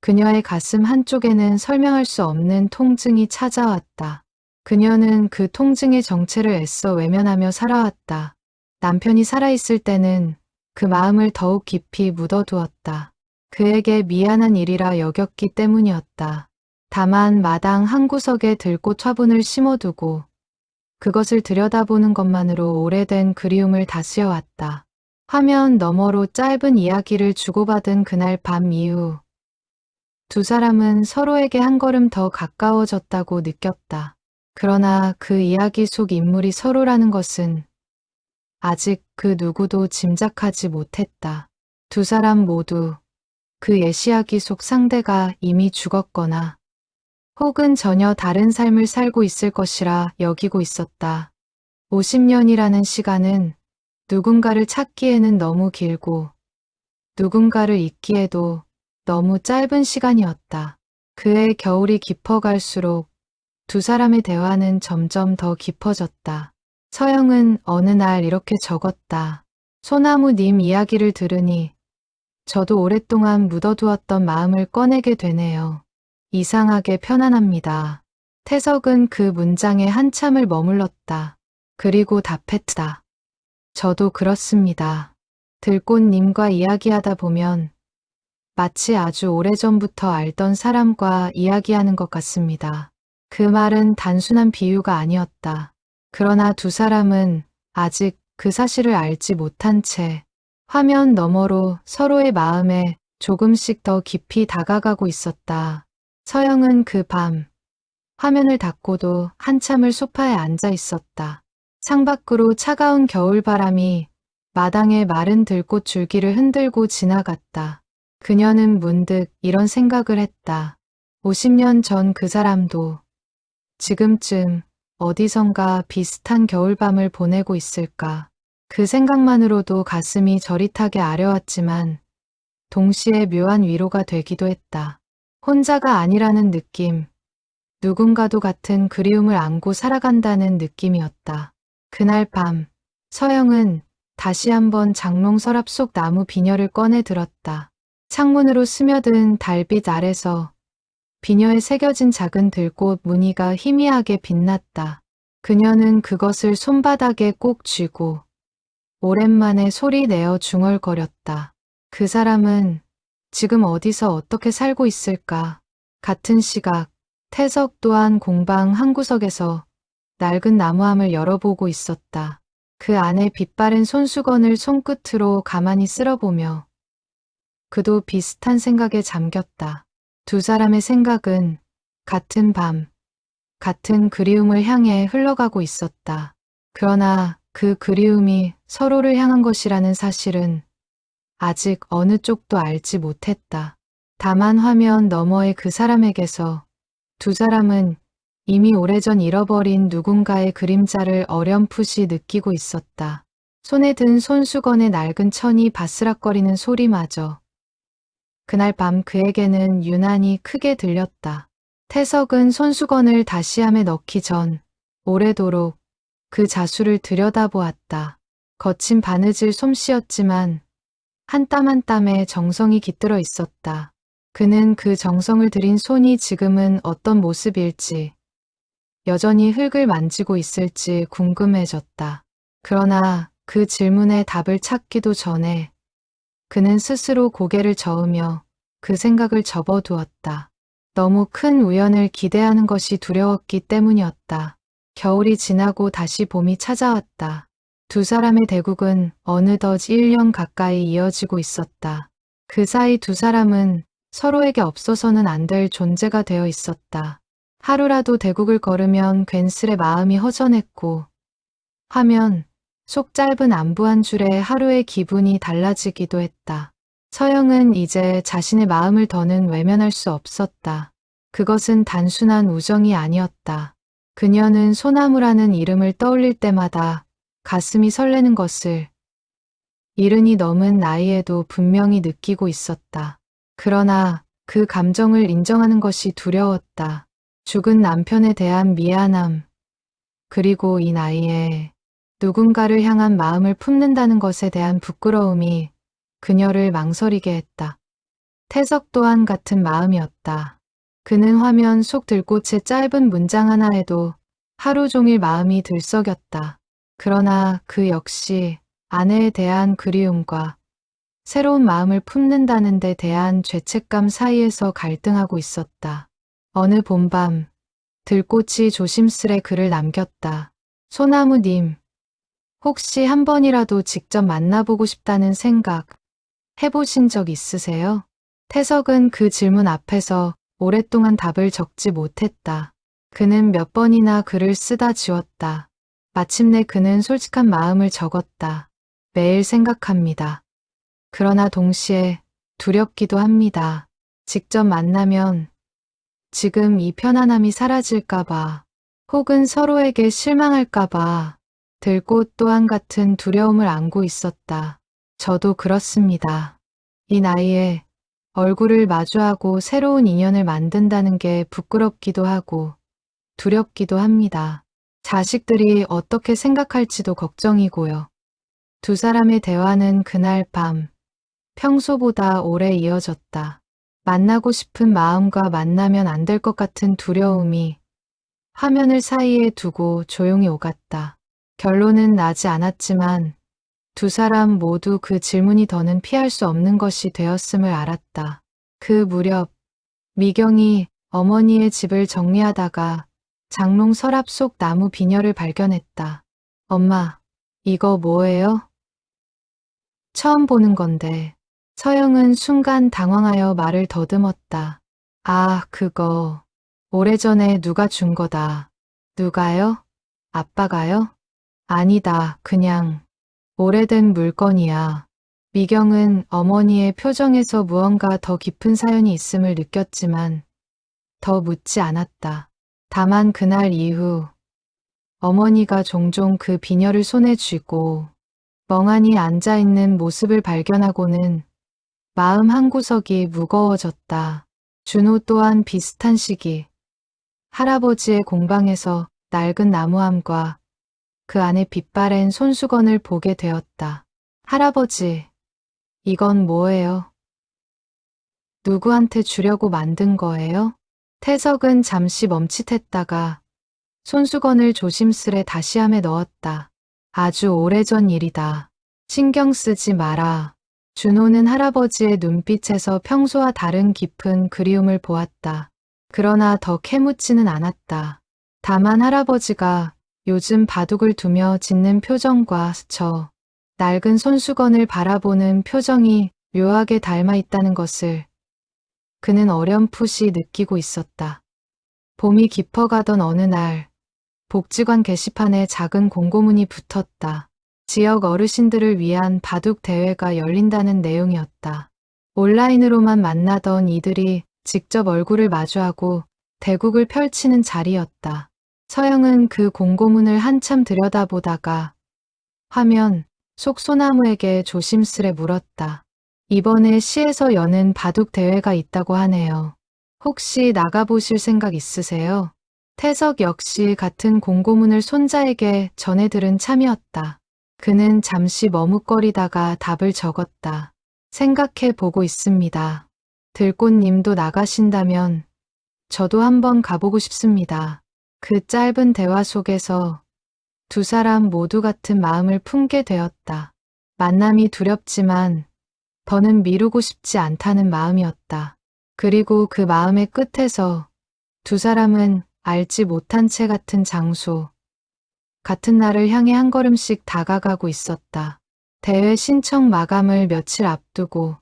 S1: 그녀의 가슴 한쪽에는 설명할 수 없는 통증이 찾아왔다. 그녀는 그 통증의 정체를 애써 외면하며 살아왔다. 남편이 살아있을 때는 그 마음을 더욱 깊이 묻어두었다. 그에게 미안한 일이라 여겼기 때문이었다. 다만 마당 한구석에 들꽃 화분을 심어두고 그것을 들여다보는 것만으로 오래된 그리움을 다스려왔다. 화면 너머로 짧은 이야기를 주고받은 그날 밤 이후 두 사람은 서로에게 한 걸음 더 가까워졌다고 느꼈다. 그러나 그 이야기 속 인물이 서로라는 것은 아직 그 누구도 짐작하지 못했다. 두 사람 모두 그 예시이야기 속 상대가 이미 죽었거나 혹은 전혀 다른 삶을 살고 있을 것이라 여기고 있었다. 50년이라는 시간은 누군가를 찾기에는 너무 길고 누군가를 잊기에도 너무 짧은 시간이었다. 그의 겨울이 깊어갈수록 두 사람의 대화는 점점 더 깊어졌다. 서영은 어느 날 이렇게 적었다. 소나무님 이야기를 들으니 저도 오랫동안 묻어두었던 마음을 꺼내게 되네요. 이상하게 편안합니다. 태석은 그 문장에 한참을 머물렀다. 그리고 답했다. 저도 그렇습니다. 들꽃님과 이야기하다 보면 마치 아주 오래전부터 알던 사람과 이야기하는 것 같습니다. 그 말은 단순한 비유가 아니었다. 그러나 두 사람은 아직 그 사실을 알지 못한 채 화면 너머로 서로의 마음에 조금씩 더 깊이 다가가고 있었다. 서영은 그 밤 화면을 닫고도 한참을 소파에 앉아 있었다. 창밖으로 차가운 겨울바람이 마당의 마른 들꽃 줄기를 흔들고 지나갔다. 그녀는 문득 이런 생각을 했다. 50년 전 그 사람도 지금쯤 어디선가 비슷한 겨울밤을 보내고 있을까. 그 생각만으로도 가슴이 저릿하게 아려왔지만 동시에 묘한 위로가 되기도 했다. 혼자가 아니라는 느낌, 누군가도 같은 그리움을 안고 살아간다는 느낌이었다. 그날 밤, 서영은 다시 한번 장롱 서랍 속 나무 비녀를 꺼내 들었다. 창문으로 스며든 달빛 아래서 비녀에 새겨진 작은 들꽃 무늬가 희미하게 빛났다. 그녀는 그것을 손바닥에 꼭 쥐고 오랜만에 소리 내어 중얼거렸다. 그 사람은 지금 어디서 어떻게 살고 있을까? 같은 시각, 태석 또한 공방 한 구석에서 낡은 나무함을 열어보고 있었다. 그 안에 빛바랜 손수건을 손끝으로 가만히 쓸어보며 그도 비슷한 생각에 잠겼다. 두 사람의 생각은 같은 밤, 같은 그리움을 향해 흘러가고 있었다. 그러나 그 그리움이 서로를 향한 것이라는 사실은 아직 어느 쪽도 알지 못했다. 다만 화면 너머의 그 사람에게서 두 사람은 이미 오래전 잃어버린 누군가의 그림자를 어렴풋이 느끼고 있었다. 손에 든 손수건의 낡은 천이 바스락거리는 소리마저 그날 밤 그에게는 유난히 크게 들렸다. 태석은 손수건을 다시 함에 넣기 전 오래도록 그 자수를 들여다보았다. 거친 바느질 솜씨였지만 한 땀 한 땀에 정성이 깃들어 있었다. 그는 그 정성을 들인 손이 지금은 어떤 모습일지, 여전히 흙을 만지고 있을지 궁금해졌다. 그러나 그 질문에 답을 찾기도 전에 그는 스스로 고개를 저으며 그 생각을 접어두었다. 너무 큰 우연을 기대하는 것이 두려웠기 때문이었다. 겨울이 지나고 다시 봄이 찾아왔다. 두 사람의 대국은 어느덧 1년 가까이 이어지고 있었다. 그 사이 두 사람은 서로에게 없어서는 안 될 존재가 되어 있었다. 하루라도 대국을 걸으면 괜스레 마음이 허전했고 화면 속 짧은 안부 한 줄에 하루의 기분이 달라지기도 했다. 서영은 이제 자신의 마음을 더는 외면할 수 없었다. 그것은 단순한 우정이 아니었다. 그녀는 소나무라는 이름을 떠올릴 때마다 가슴이 설레는 것을 이른이 넘은 나이에도 분명히 느끼고 있었다. 그러나 그 감정을 인정하는 것이 두려웠다. 죽은 남편에 대한 미안함, 그리고 이 나이에 누군가를 향한 마음을 품는다는 것에 대한 부끄러움이 그녀를 망설이게 했다. 태석 또한 같은 마음이었다. 그는 화면 속 들꽃의 짧은 문장 하나에도 하루 종일 마음이 들썩였다. 그러나 그 역시 아내에 대한 그리움과 새로운 마음을 품는다는 데 대한 죄책감 사이에서 갈등하고 있었다. 어느 봄밤, 들꽃이 조심스레 글을 남겼다. 소나무님, 혹시 한 번이라도 직접 만나보고 싶다는 생각 해보신 적 있으세요? 태석은 그 질문 앞에서 오랫동안 답을 적지 못했다. 그는 몇 번이나 글을 쓰다 지웠다. 마침내 그는 솔직한 마음을 적었다. 매일 생각합니다. 그러나 동시에 두렵기도 합니다. 직접 만나면 지금 이 편안함이 사라질까봐, 혹은 서로에게 실망할까봐 들꽃 또한 같은 두려움을 안고 있었다. 저도 그렇습니다. 이 나이에 얼굴을 마주하고 새로운 인연을 만든다는 게 부끄럽기도 하고 두렵기도 합니다. 자식들이 어떻게 생각할지도 걱정이고요. 두 사람의 대화는 그날 밤 평소보다 오래 이어졌다. 만나고 싶은 마음과 만나면 안 될 것 같은 두려움이 화면을 사이에 두고 조용히 오갔다. 결론은 나지 않았지만 두 사람 모두 그 질문이 더는 피할 수 없는 것이 되었음을 알았다. 그 무렵 미경이 어머니의 집을 정리하다가 장롱 서랍 속 나무 비녀를 발견했다. 엄마, 이거 뭐예요? 처음 보는 건데. 서영은 순간 당황하여 말을 더듬었다. 아, 그거. 오래전에 누가 준 거다. 누가요? 아빠가요? 아니다, 그냥. 오래된 물건이야. 미경은 어머니의 표정에서 무언가 더 깊은 사연이 있음을 느꼈지만 더 묻지 않았다. 다만 그날 이후 어머니가 종종 그 비녀를 손에 쥐고 멍하니 앉아있는 모습을 발견하고는 마음 한구석이 무거워졌다. 준호 또한 비슷한 시기 할아버지의 공방에서 낡은 나무함과 그 안에 빛바랜 손수건을 보게 되었다. 할아버지, 이건 뭐예요? 누구한테 주려고 만든 거예요? 태석은 잠시 멈칫했다가 손수건을 조심스레 다시 함에 넣었다. 아주 오래전 일이다. 신경 쓰지 마라. 준호는 할아버지의 눈빛에서 평소와 다른 깊은 그리움을 보았다. 그러나 더 캐묻지는 않았다. 다만 할아버지가 요즘 바둑을 두며 짓는 표정과 저 낡은 손수건을 바라보는 표정이 묘하게 닮아 있다는 것을 그는 어렴풋이 느끼고 있었다. 봄이 깊어가던 어느 날 복지관 게시판에 작은 공고문이 붙었다. 지역 어르신들을 위한 바둑 대회가 열린다는 내용이었다. 온라인으로만 만나던 이들이 직접 얼굴을 마주하고 대국을 펼치는 자리였다. 서영은 그 공고문을 한참 들여다보다가 화면 속 소나무에게 조심스레 물었다. 이번에 시에서 여는 바둑 대회가 있다고 하네요. 혹시 나가보실 생각 있으세요? 태석 역시 같은 공고문을 손자에게 전해 들은 참이었다. 그는 잠시 머뭇거리다가 답을 적었다. 생각해 보고 있습니다. 들꽃님도 나가신다면 저도 한번 가보고 싶습니다. 그 짧은 대화 속에서 두 사람 모두 같은 마음을 품게 되었다. 만남이 두렵지만 더는 미루고 싶지 않다는 마음이었다. 그리고 그 마음의 끝에서 두 사람은 알지 못한 채 같은 장소, 같은 날을 향해 한 걸음씩 다가가고 있었다. 대회 신청 마감을 며칠 앞두고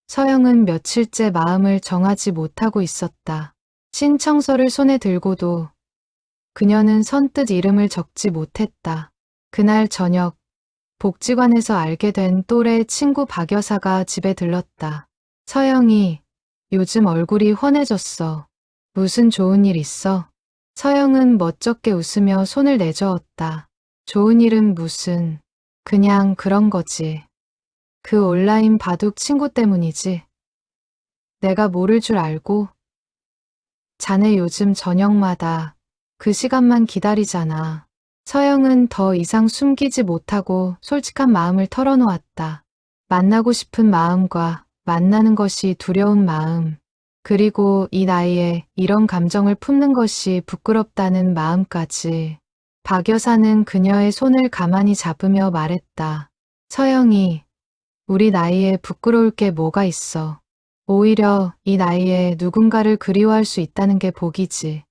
S1: 서영은 며칠째 마음을 정하지 못하고 있었다. 신청서를 손에 들고도 그녀는 선뜻 이름을 적지 못했다. 그날 저녁 복지관에서 알게 된 또래 친구 박 여사가 집에 들렀다. 서영이, 요즘 얼굴이 훤해졌어. 무슨 좋은 일 있어? 서영은 멋쩍게 웃으며 손을 내저었다. 좋은 일은 무슨, 그냥 그런 거지. 그 온라인 바둑 친구 때문이지. 내가 모를 줄 알고? 자네 요즘 저녁마다 그 시간만 기다리잖아. 서영은 더 이상 숨기지 못하고 솔직한 마음을 털어놓았다. 만나고 싶은 마음과 만나는 것이 두려운 마음, 그리고 이 나이에 이런 감정을 품는 것이 부끄럽다는 마음까지. 박 여사는 그녀의 손을 가만히 잡으며 말했다. 서영이, 우리 나이에 부끄러울 게 뭐가 있어. 오히려 이 나이에 누군가를 그리워할 수 있다는 게 복이지.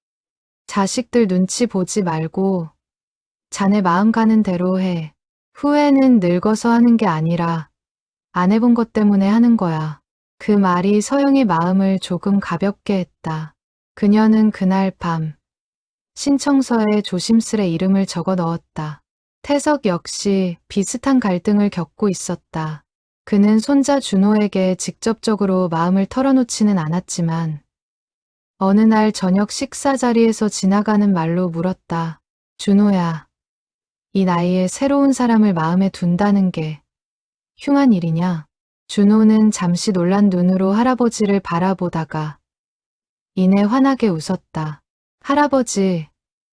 S1: 자식들 눈치 보지 말고 자네 마음 가는 대로 해. 후회는 늙어서 하는 게 아니라 안 해본 것 때문에 하는 거야. 그 말이 서영의 마음을 조금 가볍게 했다. 그녀는 그날 밤 신청서에 조심스레 이름을 적어 넣었다. 태석 역시 비슷한 갈등을 겪고 있었다. 그는 손자 준호에게 직접적으로 마음을 털어놓지는 않았지만 어느 날 저녁 식사 자리에서 지나가는 말로 물었다. 준호야, 이 나이에 새로운 사람을 마음에 둔다는 게 흉한 일이냐? 준호는 잠시 놀란 눈으로 할아버지를 바라보다가 이내 환하게 웃었다. 할아버지,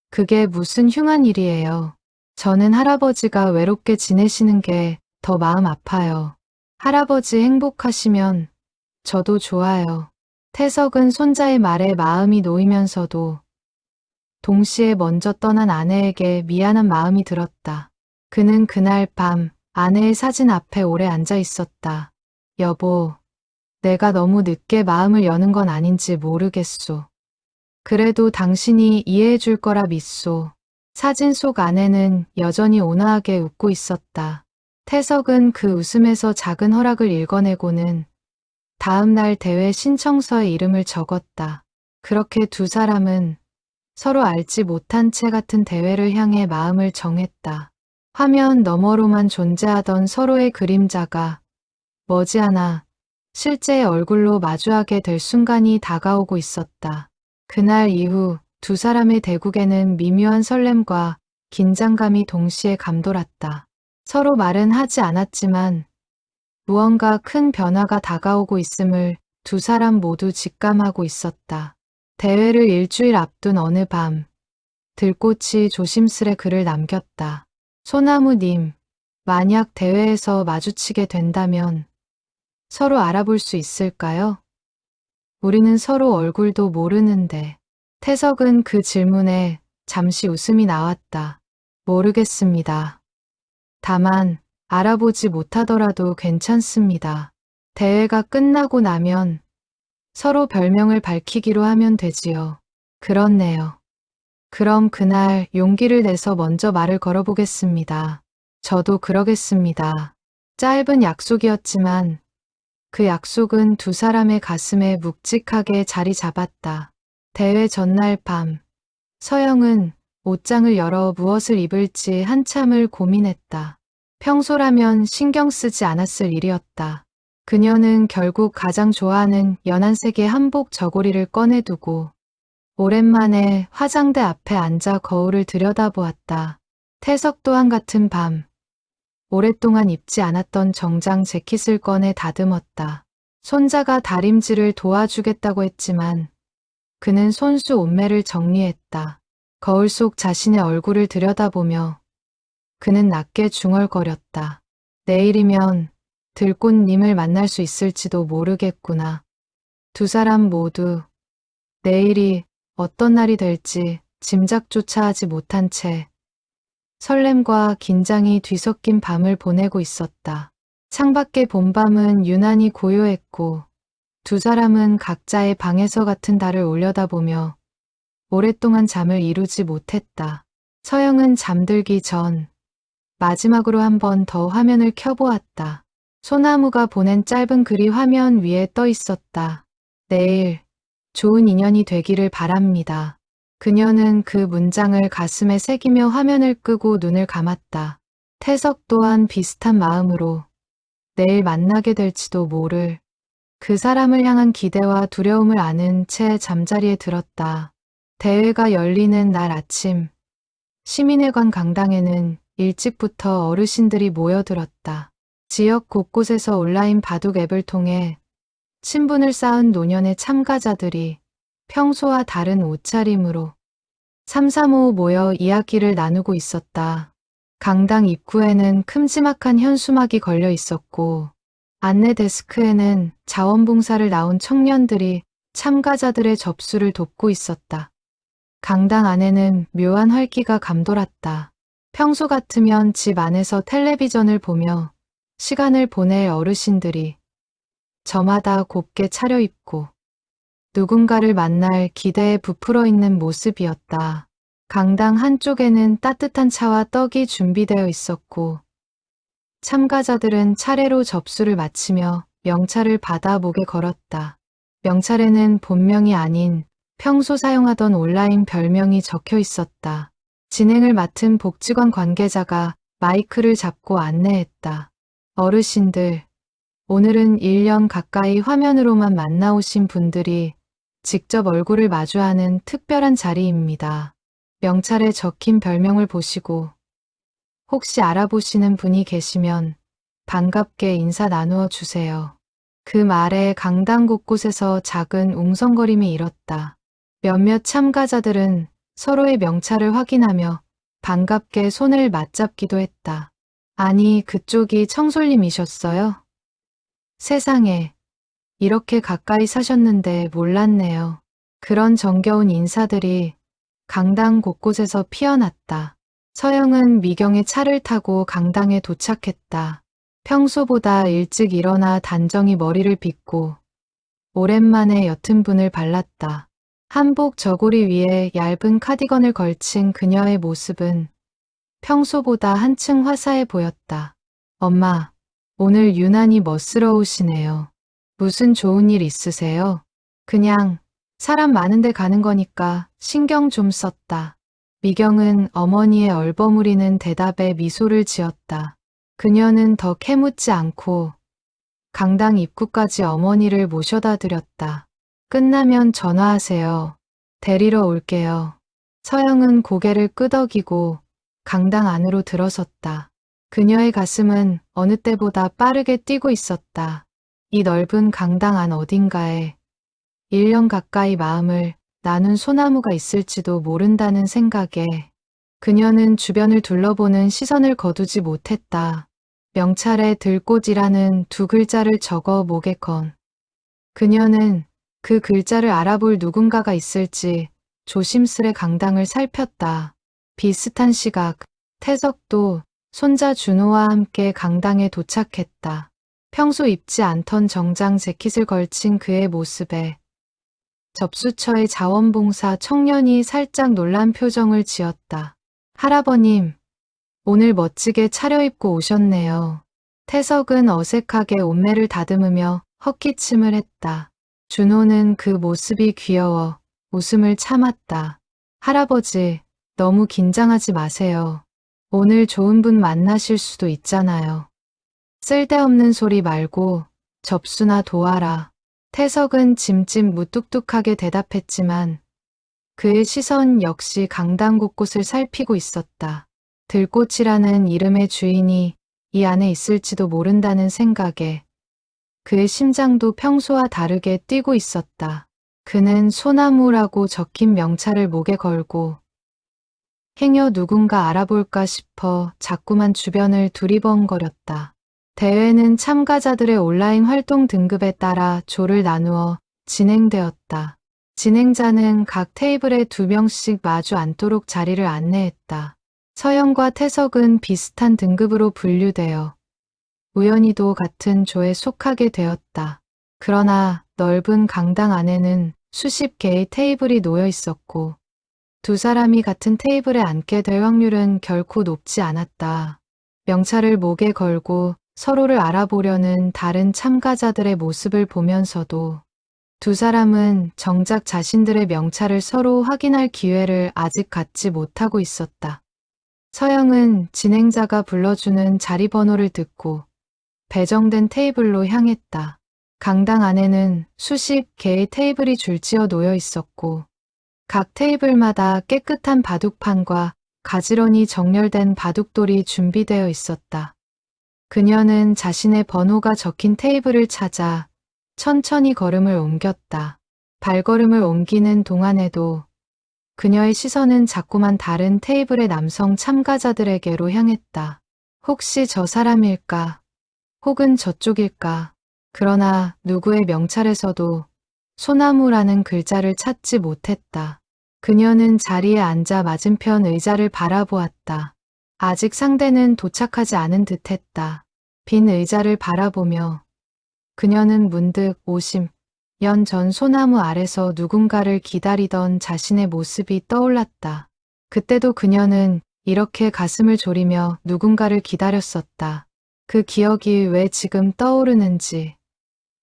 S1: 그게 무슨 흉한 일이에요. 저는 할아버지가 외롭게 지내시는 게 더 마음 아파요. 할아버지 행복하시면 저도 좋아요. 태석은 손자의 말에 마음이 놓이면서도 동시에 먼저 떠난 아내에게 미안한 마음이 들었다. 그는 그날 밤 아내의 사진 앞에 오래 앉아 있었다. 여보, 내가 너무 늦게 마음을 여는 건 아닌지 모르겠소. 그래도 당신이 이해해 줄 거라 믿소. 사진 속 아내는 여전히 온화하게 웃고 있었다. 태석은 그 웃음에서 작은 허락을 읽어내고는 다음 날 대회 신청서에 이름을 적었다. 그렇게 두 사람은 서로 알지 못한 채 같은 대회를 향해 마음을 정했다. 화면 너머로만 존재하던 서로의 그림자가 머지않아 실제의 얼굴로 마주하게 될 순간이 다가오고 있었다. 그날 이후 두 사람의 대국에는 미묘한 설렘과 긴장감이 동시에 감돌았다. 서로 말은 하지 않았지만 무언가 큰 변화가 다가오고 있음을 두 사람 모두 직감하고 있었다. 대회를 일주일 앞둔 어느 밤, 들꽃이 조심스레 글을 남겼다. 소나무님, 만약 대회에서 마주치게 된다면 서로 알아볼 수 있을까요? 우리는 서로 얼굴도 모르는데. 태석은 그 질문에 잠시 웃음이 나왔다. 모르겠습니다. 다만 알아보지 못하더라도 괜찮습니다. 대회가 끝나고 나면 서로 별명을 밝히기로 하면 되지요. 그렇네요. 그럼 그날 용기를 내서 먼저 말을 걸어보겠습니다. 저도 그러겠습니다. 짧은 약속이었지만 그 약속은 두 사람의 가슴에 묵직하게 자리 잡았다. 대회 전날 밤, 서영은 옷장을 열어 무엇을 입을지 한참을 고민했다. 평소라면 신경 쓰지 않았을 일이었다. 그녀는 결국 가장 좋아하는 연한색의 한복 저고리를 꺼내두고 오랜만에 화장대 앞에 앉아 거울을 들여다보았다. 태석 또한 같은 밤, 오랫동안 입지 않았던 정장 재킷을 꺼내 다듬었다. 손자가 다림질을 도와주겠다고 했지만 그는 손수 옷매를 정리했다. 거울 속 자신의 얼굴을 들여다보며 그는 낮게 중얼거렸다. 내일이면 들꽃님을 만날 수 있을지도 모르겠구나. 두 사람 모두 내일이 어떤 날이 될지 짐작조차 하지 못한 채 설렘과 긴장이 뒤섞인 밤을 보내고 있었다. 창밖의 봄밤은 유난히 고요했고 두 사람은 각자의 방에서 같은 달을 올려다보며 오랫동안 잠을 이루지 못했다. 서영은 잠들기 전 마지막으로 한 번 더 화면을 켜보았다. 소나무가 보낸 짧은 글이 화면 위에 떠 있었다. 내일 좋은 인연이 되기를 바랍니다. 그녀는 그 문장을 가슴에 새기며 화면을 끄고 눈을 감았다. 태석 또한 비슷한 마음으로 내일 만나게 될지도 모를 그 사람을 향한 기대와 두려움을 아는 채 잠자리에 들었다. 대회가 열리는 날 아침, 시민회관 강당에는 일찍부터 어르신들이 모여들었다. 지역 곳곳에서 온라인 바둑 앱을 통해 친분을 쌓은 노년의 참가자들이 평소와 다른 옷차림으로 삼삼오오 모여 이야기를 나누고 있었다. 강당 입구에는 큼지막한 현수막이 걸려 있었고 안내 데스크에는 자원봉사를 나온 청년들이 참가자들의 접수를 돕고 있었다. 강당 안에는 묘한 활기가 감돌았다. 평소 같으면 집 안에서 텔레비전을 보며 시간을 보낼 어르신들이 저마다 곱게 차려입고 누군가를 만날 기대에 부풀어 있는 모습이었다. 강당 한쪽에는 따뜻한 차와 떡이 준비되어 있었고 참가자들은 차례로 접수를 마치며 명찰을 받아 목에 걸었다. 명찰에는 본명이 아닌 평소 사용하던 온라인 별명이 적혀 있었다. 진행을 맡은 복지관 관계자가 마이크를 잡고 안내했다. 어르신들, 오늘은 1년 가까이 화면으로만 만나오신 분들이 직접 얼굴을 마주하는 특별한 자리입니다. 명찰에 적힌 별명을 보시고 혹시 알아보시는 분이 계시면 반갑게 인사 나누어 주세요. 그 말에 강당 곳곳에서 작은 웅성거림이 일었다. 몇몇 참가자들은 서로의 명찰을 확인하며 반갑게 손을 맞잡기도 했다. 아니, 그쪽이 청솔님이셨어요? 세상에, 이렇게 가까이 사셨는데 몰랐네요. 그런 정겨운 인사들이 강당 곳곳에서 피어났다. 서영은 미경의 차를 타고 강당에 도착했다. 평소보다 일찍 일어나 단정히 머리를 빗고 오랜만에 옅은 분을 발랐다. 한복 저고리 위에 얇은 카디건을 걸친 그녀의 모습은 평소보다 한층 화사해 보였다. 엄마, 오늘 유난히 멋스러우시네요. 무슨 좋은 일 있으세요? 그냥 사람 많은데 가는 거니까 신경 좀 썼다. 미경은 어머니의 얼버무리는 대답에 미소를 지었다. 그녀는 더 캐묻지 않고 강당 입구까지 어머니를 모셔다 드렸다. 끝나면 전화하세요. 데리러 올게요. 서영은 고개를 끄덕이고 강당 안으로 들어섰다. 그녀의 가슴은 어느 때보다 빠르게 뛰고 있었다. 이 넓은 강당 안 어딘가에 1년 가까이 마음을 나눈 소나무가 있을지도 모른다는 생각에 그녀는 주변을 둘러보는 시선을 거두지 못했다. 명찰에 들꽃이라는 두 글자를 적어 목에 건. 그녀는 그 글자를 알아볼 누군가가 있을지 조심스레 강당을 살폈다. 비슷한 시각, 태석도 손자 준호와 함께 강당에 도착했다. 평소 입지 않던 정장 재킷을 걸친 그의 모습에 접수처의 자원봉사 청년이 살짝 놀란 표정을 지었다. 할아버님, 오늘 멋지게 차려입고 오셨네요. 태석은 어색하게 옷매를 다듬으며 헛기침을 했다. 준호는 그 모습이 귀여워 웃음을 참았다. 할아버지, 너무 긴장하지 마세요. 오늘 좋은 분 만나실 수도 있잖아요. 쓸데없는 소리 말고 접수나 도와라. 태석은 짐짓 무뚝뚝하게 대답했지만 그의 시선 역시 강당 곳곳을 살피고 있었다. 들꽃이라는 이름의 주인이 이 안에 있을지도 모른다는 생각에 그의 심장도 평소와 다르게 뛰고 있었다. 그는 소나무라고 적힌 명찰을 목에 걸고 행여 누군가 알아볼까 싶어 자꾸만 주변을 두리번거렸다. 대회는 참가자들의 온라인 활동 등급에 따라 조를 나누어 진행되었다. 진행자는 각 테이블에 2명씩 마주 앉도록 자리를 안내했다. 서영과 태석은 비슷한 등급으로 분류되어 우연히도 같은 조에 속하게 되었다. 그러나 넓은 강당 안에는 수십 개의 테이블이 놓여 있었고 두 사람이 같은 테이블에 앉게 될 확률은 결코 높지 않았다. 명찰을 목에 걸고 서로를 알아보려는 다른 참가자들의 모습을 보면서도 두 사람은 정작 자신들의 명찰을 서로 확인할 기회를 아직 갖지 못하고 있었다. 서영은 진행자가 불러주는 자리 번호를 듣고 배정된 테이블로 향했다. 강당 안에는 수십 개의 테이블이 줄지어 놓여 있었고 각 테이블마다 깨끗한 바둑판과 가지런히 정렬된 바둑돌이 준비되어 있었다. 그녀는 자신의 번호가 적힌 테이블을 찾아 천천히 걸음을 옮겼다. 발걸음을 옮기는 동안에도 그녀의 시선은 자꾸만 다른 테이블의 남성 참가자들에게로 향했다. 혹시 저 사람일까? 혹은 저쪽일까? 그러나 누구의 명찰에서도 소나무라는 글자를 찾지 못했다. 그녀는 자리에 앉아 맞은편 의자를 바라보았다. 아직 상대는 도착하지 않은 듯했다. 빈 의자를 바라보며 그녀는 문득 50년 전 소나무 아래서 누군가를 기다리던 자신의 모습이 떠올랐다. 그때도 그녀는 이렇게 가슴을 졸이며 누군가를 기다렸었다. 그 기억이 왜 지금 떠오르는지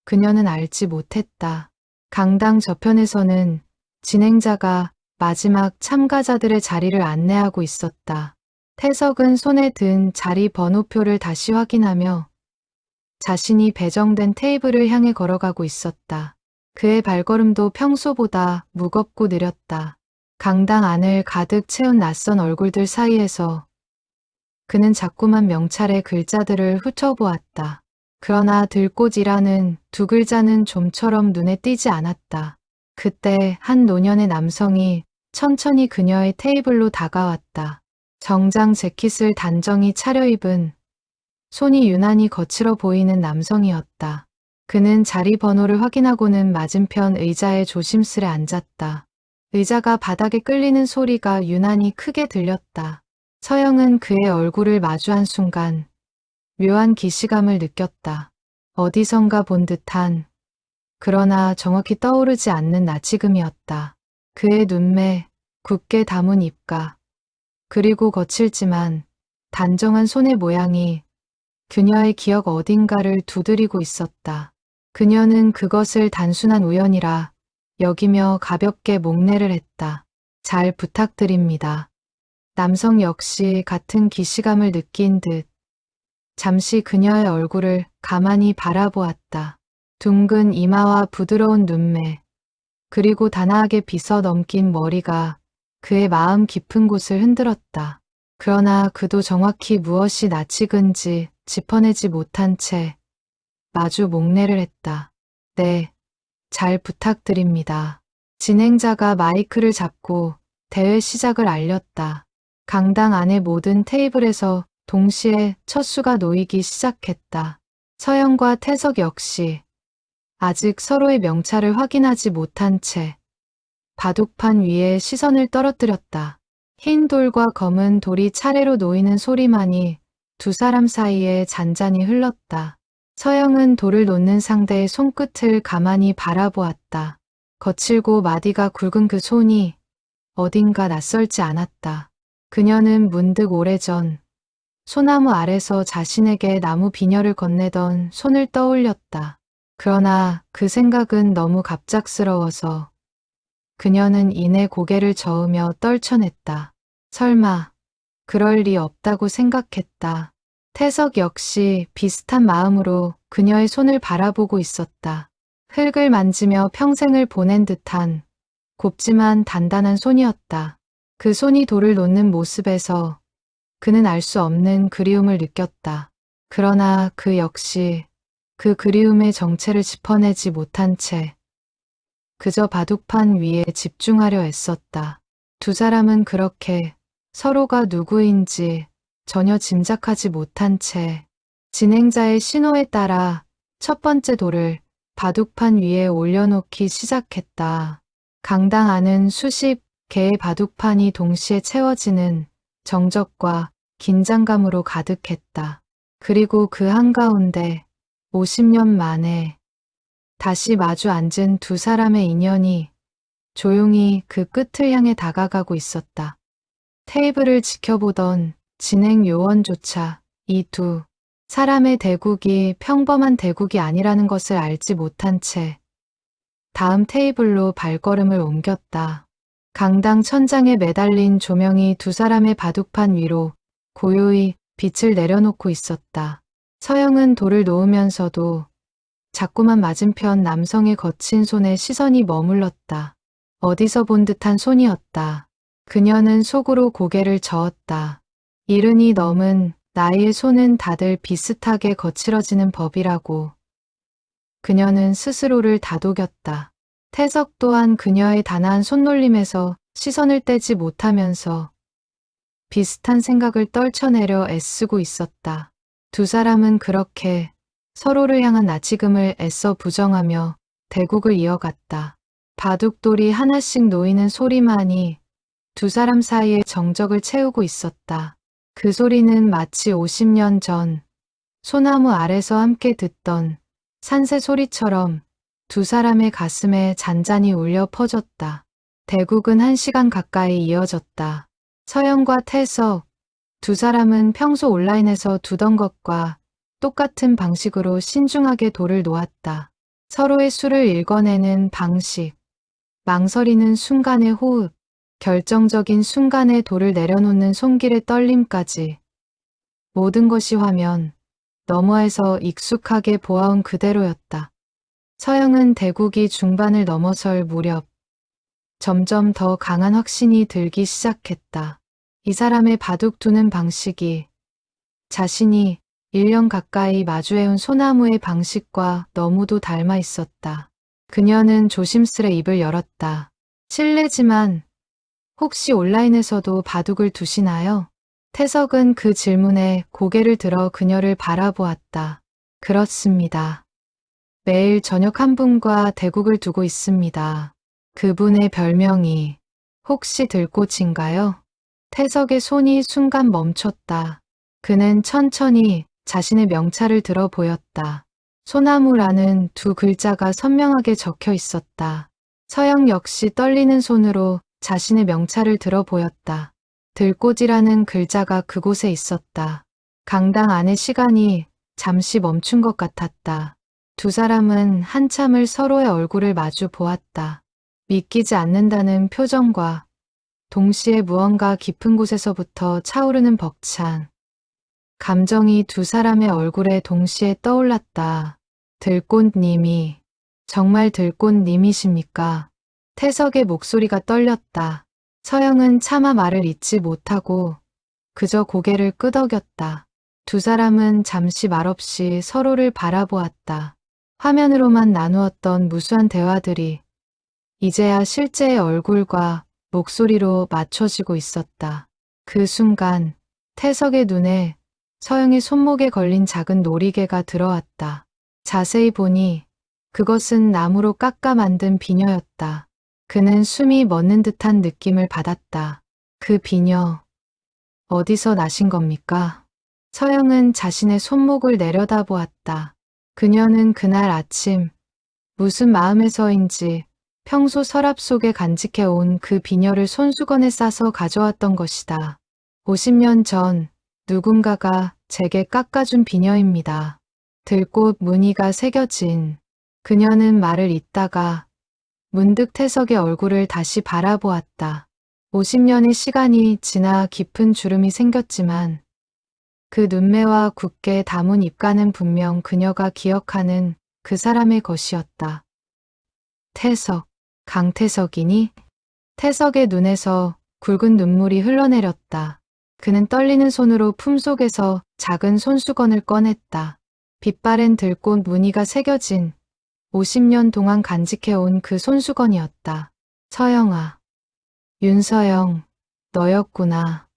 S1: 그녀는 알지 못했다. 강당 저편에서는 진행자가 마지막 참가자들의 자리를 안내하고 있었다. 태석은 손에 든 자리 번호표를 다시 확인하며 자신이 배정된 테이블을 향해 걸어가고 있었다. 그의 발걸음도 평소보다 무겁고 느렸다. 강당 안을 가득 채운 낯선 얼굴들 사이에서 그는 자꾸만 명찰의 글자들을 훑어보았다. 그러나 들꽃이라는 두 글자는 좀처럼 눈에 띄지 않았다. 그때 한 노년의 남성이 천천히 그녀의 테이블로 다가왔다. 정장 재킷을 단정히 차려입은 손이 유난히 거칠어 보이는 남성이었다. 그는 자리 번호를 확인하고는 맞은편 의자에 조심스레 앉았다. 의자가 바닥에 끌리는 소리가 유난히 크게 들렸다. 서영은 그의 얼굴을 마주한 순간 묘한 기시감을 느꼈다. 어디선가 본 듯한, 그러나 정확히 떠오르지 않는 낯익음이었다. 그의 눈매, 굳게 담은 입가, 그리고 거칠지만 단정한 손의 모양이 그녀의 기억 어딘가를 두드리고 있었다. 그녀는 그것을 단순한 우연이라 여기며 가볍게 목례를 했다. 잘 부탁드립니다. 남성 역시 같은 기시감을 느낀 듯 잠시 그녀의 얼굴을 가만히 바라보았다. 둥근 이마와 부드러운 눈매, 그리고 단아하게 빗어 넘긴 머리가 그의 마음 깊은 곳을 흔들었다. 그러나 그도 정확히 무엇이 낯익은지 짚어내지 못한 채 마주 목례를 했다. 네, 잘 부탁드립니다. 진행자가 마이크를 잡고 대회 시작을 알렸다. 강당 안의 모든 테이블에서 동시에 첫 수가 놓이기 시작했다. 서영과 태석 역시 아직 서로의 명찰을 확인하지 못한 채 바둑판 위에 시선을 떨어뜨렸다. 흰 돌과 검은 돌이 차례로 놓이는 소리만이 두 사람 사이에 잔잔히 흘렀다. 서영은 돌을 놓는 상대의 손끝을 가만히 바라보았다. 거칠고 마디가 굵은 그 손이 어딘가 낯설지 않았다. 그녀는 문득 오래전 소나무 아래서 자신에게 나무 비녀를 건네던 손을 떠올렸다. 그러나 그 생각은 너무 갑작스러워서 그녀는 이내 고개를 저으며 떨쳐냈다. 설마 그럴 리 없다고 생각했다. 태석 역시 비슷한 마음으로 그녀의 손을 바라보고 있었다. 흙을 만지며 평생을 보낸 듯한 곱지만 단단한 손이었다. 그 손이 돌을 놓는 모습에서 그는 알 수 없는 그리움을 느꼈다. 그러나 그 역시 그 그리움의 정체를 짚어내지 못한 채 그저 바둑판 위에 집중하려 애썼다. 두 사람은 그렇게 서로가 누구인지 전혀 짐작하지 못한 채 진행자의 신호에 따라 첫 번째 돌을 바둑판 위에 올려놓기 시작했다. 강당 안은 수십 개의 바둑판이 동시에 채워지는 정적과 긴장감으로 가득했다. 그리고 그 한가운데 50년 만에 다시 마주 앉은 두 사람의 인연이 조용히 그 끝을 향해 다가가고 있었다. 테이블을 지켜보던 진행 요원조차 이 두 사람의 대국이 평범한 대국이 아니라는 것을 알지 못한 채 다음 테이블로 발걸음을 옮겼다. 강당 천장에 매달린 조명이 두 사람의 바둑판 위로 고요히 빛을 내려놓고 있었다. 서영은 돌을 놓으면서도 자꾸만 맞은편 남성의 거친 손에 시선이 머물렀다. 어디서 본 듯한 손이었다. 그녀는 속으로 고개를 저었다. 70이 넘은 나이의 손은 다들 비슷하게 거칠어지는 법이라고. 그녀는 스스로를 다독였다. 태석 또한 그녀의 단아한 손놀림에서 시선을 떼지 못하면서 비슷한 생각을 떨쳐내려 애쓰고 있었다. 두 사람은 그렇게 서로를 향한 낯익음을 애써 부정하며 대국을 이어갔다. 바둑돌이 하나씩 놓이는 소리만이 두 사람 사이의 정적을 채우고 있었다. 그 소리는 마치 50년 전 소나무 아래서 함께 듣던 산새 소리처럼 두 사람의 가슴에 잔잔히 울려 퍼졌다. 대국은 1시간 가까이 이어졌다. 서영과 태석, 두 사람은 평소 온라인에서 두던 것과 똑같은 방식으로 신중하게 돌을 놓았다. 서로의 수를 읽어내는 방식, 망설이는 순간의 호흡, 결정적인 순간에 돌을 내려놓는 손길의 떨림까지 모든 것이 화면 너머에서 익숙하게 보아온 그대로였다. 서영은 대국이 중반을 넘어설 무렵 점점 더 강한 확신이 들기 시작했다. 이 사람의 바둑 두는 방식이 자신이 1년 가까이 마주해온 소나무의 방식과 너무도 닮아 있었다. 그녀는 조심스레 입을 열었다. 실례지만 혹시 온라인에서도 바둑을 두시나요? 태석은 그 질문에 고개를 들어 그녀를 바라보았다. 그렇습니다. 매일 저녁 한 분과 대국을 두고 있습니다. 그분의 별명이 혹시 들꽃인가요? 태석의 손이 순간 멈췄다. 그는 천천히 자신의 명찰을 들어 보였다. 소나무라는 두 글자가 선명하게 적혀 있었다. 서영 역시 떨리는 손으로 자신의 명찰을 들어 보였다. 들꽃이라는 글자가 그곳에 있었다. 강당 안의 시간이 잠시 멈춘 것 같았다. 두 사람은 한참을 서로의 얼굴을 마주 보았다. 믿기지 않는다는 표정과 동시에 무언가 깊은 곳에서부터 차오르는 벅찬 감정이 두 사람의 얼굴에 동시에 떠올랐다. 들꽃님이 정말 들꽃님이십니까? 태석의 목소리가 떨렸다. 서영은 차마 말을 잇지 못하고 그저 고개를 끄덕였다. 두 사람은 잠시 말없이 서로를 바라보았다. 화면으로만 나누었던 무수한 대화들이 이제야 실제의 얼굴과 목소리로 맞춰지고 있었다. 그 순간 태석의 눈에 서영의 손목에 걸린 작은 놀이개가 들어왔다. 자세히 보니 그것은 나무로 깎아 만든 비녀였다. 그는 숨이 멎는 듯한 느낌을 받았다. 그 비녀, 어디서 나신 겁니까? 서영은 자신의 손목을 내려다보았다. 그녀는 그날 아침 무슨 마음에서인지 평소 서랍 속에 간직해온 그 비녀를 손수건에 싸서 가져왔던 것이다. 50년 전 누군가가 제게 깎아준 비녀입니다. 들꽃 무늬가 새겨진. 그녀는 말을 잇다가 문득 태석의 얼굴을 다시 바라보았다. 50년의 시간이 지나 깊은 주름이 생겼지만 그 눈매와 굳게 담은 입가는 분명 그녀가 기억하는 그 사람의 것이었다. 태석, 강태석이니? 태석의 눈에서 굵은 눈물이 흘러내렸다. 그는 떨리는 손으로 품속에서 작은 손수건을 꺼냈다. 빛바랜 들꽃 무늬가 새겨진 50년 동안 간직해온 그 손수건이었다. 서영아, 윤서영, 너였구나.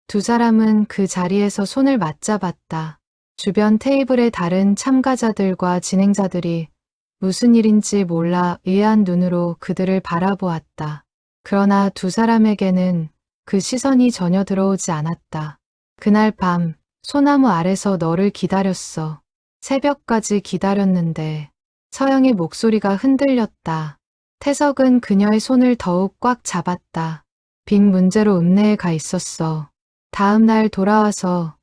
S1: 두 사람은 그 자리에서 손을 맞잡았다. 주변 테이블의 다른 참가자들과 진행자들이 무슨 일인지 몰라 의아한 눈으로 그들을 바라보았다. 그러나 두 사람에게는 그 시선이 전혀 들어오지 않았다. 그날 밤 소나무 아래서 너를 기다렸어. 새벽까지 기다렸는데. 서영의 목소리가 흔들렸다. 태석은 그녀의 손을 더욱 꽉 잡았다. 빈 문제로 읍내에 가 있었어. 다음 날 돌아와서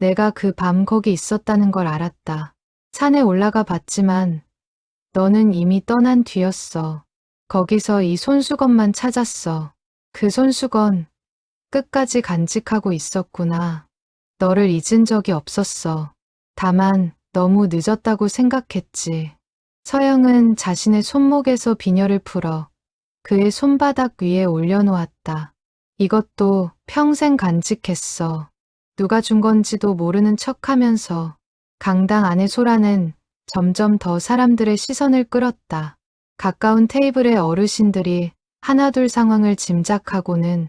S1: 내가 그 밤 거기 있었다는 걸 알았다. 산에 올라가 봤지만 너는 이미 떠난 뒤였어. 거기서 이 손수건만 찾았어. 그 손수건 끝까지 간직하고 있었구나. 너를 잊은 적이 없었어. 다만 너무 늦었다고 생각했지. 서영은 자신의 손목에서 비녀를 풀어 그의 손바닥 위에 올려놓았다. 이것도 평생 간직했어. 누가 준 건지도 모르는 척하면서. 강당 안의 소라는 점점 더 사람들의 시선을 끌었다. 가까운 테이블의 어르신들이 하나둘 상황을 짐작하고는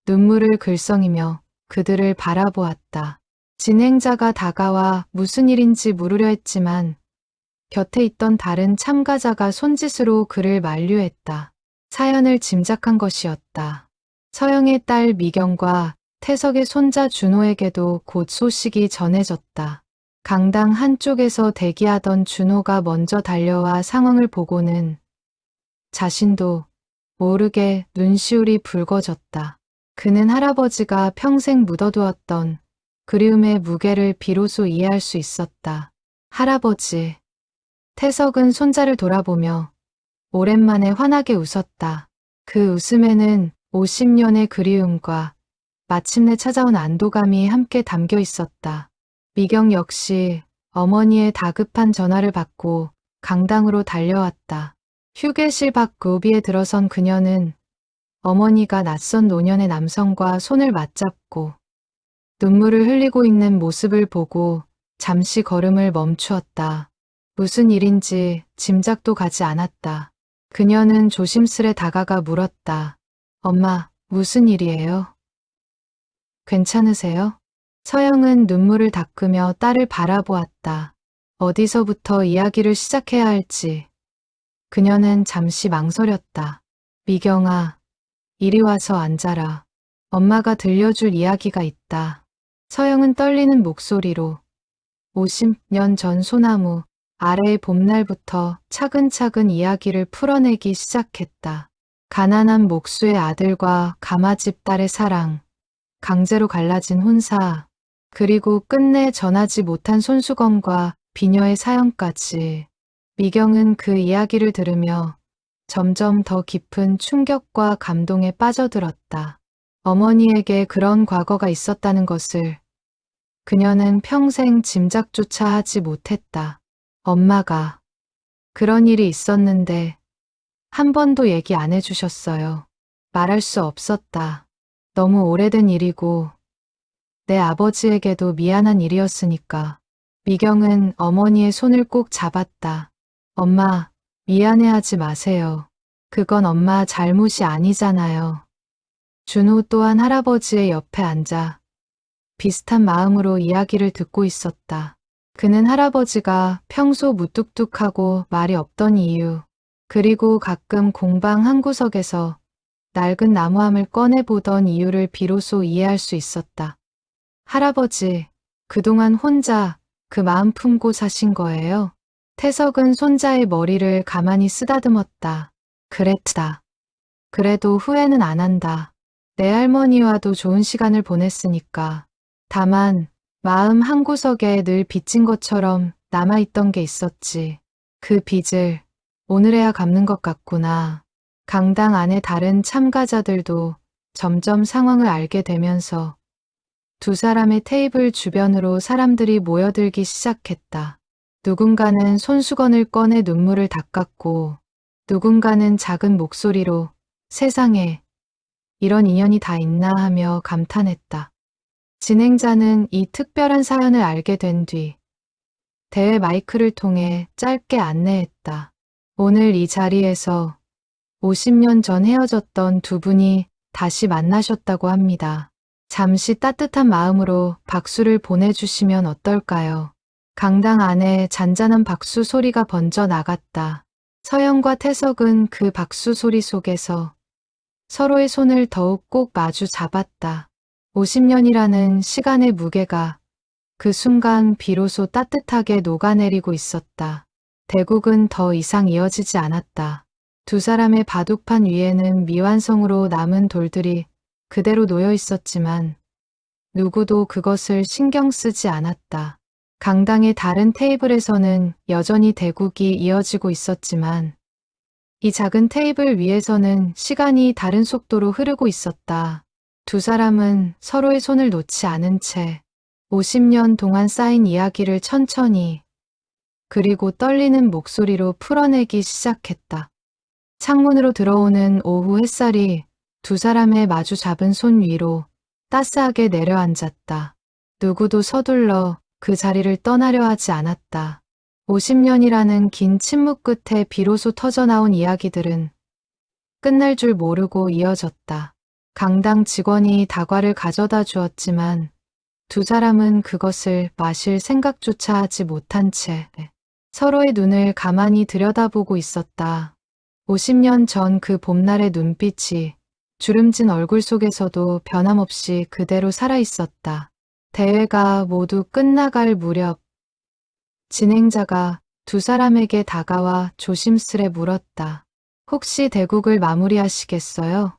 S1: 눈물을 글썽이며 그들을 바라보았다. 진행자가 다가와 무슨 일인지 물으려 했지만 곁에 있던 다른 참가자가 손짓으로 그를 만류했다. 사연을 짐작한 것이었다. 서영의 딸 미경과 태석의 손자 준호에게도 곧 소식이 전해졌다. 강당 한쪽에서 대기하던 준호가 먼저 달려와 상황을 보고는 자신도 모르게 눈시울이 붉어졌다. 그는 할아버지가 평생 묻어두었던 그리움의 무게를 비로소 이해할 수 있었다. 할아버지. 태석은 손자를 돌아보며 오랜만에 환하게 웃었다. 그 웃음에는 50년의 그리움과 마침내 찾아온 안도감이 함께 담겨 있었다. 미경 역시 어머니의 다급한 전화를 받고 강당으로 달려왔다. 휴게실 밖 로비에 들어선 그녀는 어머니가 낯선 노년의 남성과 손을 맞잡고 눈물을 흘리고 있는 모습을 보고 잠시 걸음을 멈추었다. 무슨 일인지 짐작도 가지 않았다. 그녀는 조심스레 다가가 물었다. 엄마, 무슨 일이에요? 괜찮으세요? 서영은 눈물을 닦으며 딸을 바라보았다. 어디서부터 이야기를 시작해야 할지. 그녀는 잠시 망설였다. 미경아, 이리 와서 앉아라. 엄마가 들려줄 이야기가 있다. 서영은 떨리는 목소리로 50년 전 소나무 아래의 봄날부터 차근차근 이야기를 풀어내기 시작했다. 가난한 목수의 아들과 가마집 딸의 사랑, 강제로 갈라진 혼사, 그리고 끝내 전하지 못한 손수건과 비녀의 사연까지. 미경은 그 이야기를 들으며 점점 더 깊은 충격과 감동에 빠져들었다. 어머니에게 그런 과거가 있었다는 것을 그녀는 평생 짐작조차 하지 못했다. 엄마가 그런 일이 있었는데 한 번도 얘기 안 해주셨어요. 말할 수 없었다. 너무 오래된 일이고 내 아버지에게도 미안한 일이었으니까. 미경은 어머니의 손을 꼭 잡았다. 엄마, 미안해하지 마세요. 그건 엄마 잘못이 아니잖아요. 준호 또한 할아버지의 옆에 앉아 비슷한 마음으로 이야기를 듣고 있었다. 그는 할아버지가 평소 무뚝뚝하고 말이 없던 이유, 그리고 가끔 공방 한 구석에서 낡은 나무함을 꺼내보던 이유를 비로소 이해할 수 있었다. 할아버지, 그동안 혼자 그 마음 품고 사신 거예요? 태석은 손자의 머리를 가만히 쓰다듬었다. 그랬다. 그래도 후회는 안 한다. 내 할머니와도 좋은 시간을 보냈으니까. 다만 마음 한구석에 늘 빚진 것처럼 남아있던 게 있었지. 그 빚을 오늘에야 갚는 것 같구나. 강당 안의 다른 참가자들도 점점 상황을 알게 되면서 두 사람의 테이블 주변으로 사람들이 모여들기 시작했다. 누군가는 손수건을 꺼내 눈물을 닦았고 누군가는 작은 목소리로 세상에 이런 인연이 다 있나 하며 감탄했다. 진행자는 이 특별한 사연을 알게 된 뒤 대회 마이크를 통해 짧게 안내했다. 오늘 이 자리에서 50년 전 헤어졌던 두 분이 다시 만나셨다고 합니다. 잠시 따뜻한 마음으로 박수를 보내주시면 어떨까요? 강당 안에 잔잔한 박수 소리가 번져 나갔다. 서영과 태석은 그 박수 소리 속에서 서로의 손을 더욱 꼭 마주 잡았다. 50년이라는 시간의 무게가 그 순간 비로소 따뜻하게 녹아내리고 있었다. 대국은 더 이상 이어지지 않았다. 두 사람의 바둑판 위에는 미완성으로 남은 돌들이 그대로 놓여 있었지만 누구도 그것을 신경 쓰지 않았다. 강당의 다른 테이블에서는 여전히 대국이 이어지고 있었지만 이 작은 테이블 위에서는 시간이 다른 속도로 흐르고 있었다. 두 사람은 서로의 손을 놓지 않은 채 50년 동안 쌓인 이야기를 천천히 그리고 떨리는 목소리로 풀어내기 시작했다. 창문으로 들어오는 오후 햇살이 두 사람의 마주 잡은 손 위로 따스하게 내려앉았다. 누구도 서둘러 그 자리를 떠나려 하지 않았다. 50년이라는 긴 침묵 끝에 비로소 터져나온 이야기들은 끝날 줄 모르고 이어졌다. 강당 직원이 다과를 가져다 주었지만 두 사람은 그것을 마실 생각조차 하지 못한 채 서로의 눈을 가만히 들여다보고 있었다. 50년 전 그 봄날의 눈빛이 주름진 얼굴 속에서도 변함없이 그대로 살아있었다. 대회가 모두 끝나갈 무렵 진행자가 두 사람에게 다가와 조심스레 물었다. 혹시 대국을 마무리하시겠어요?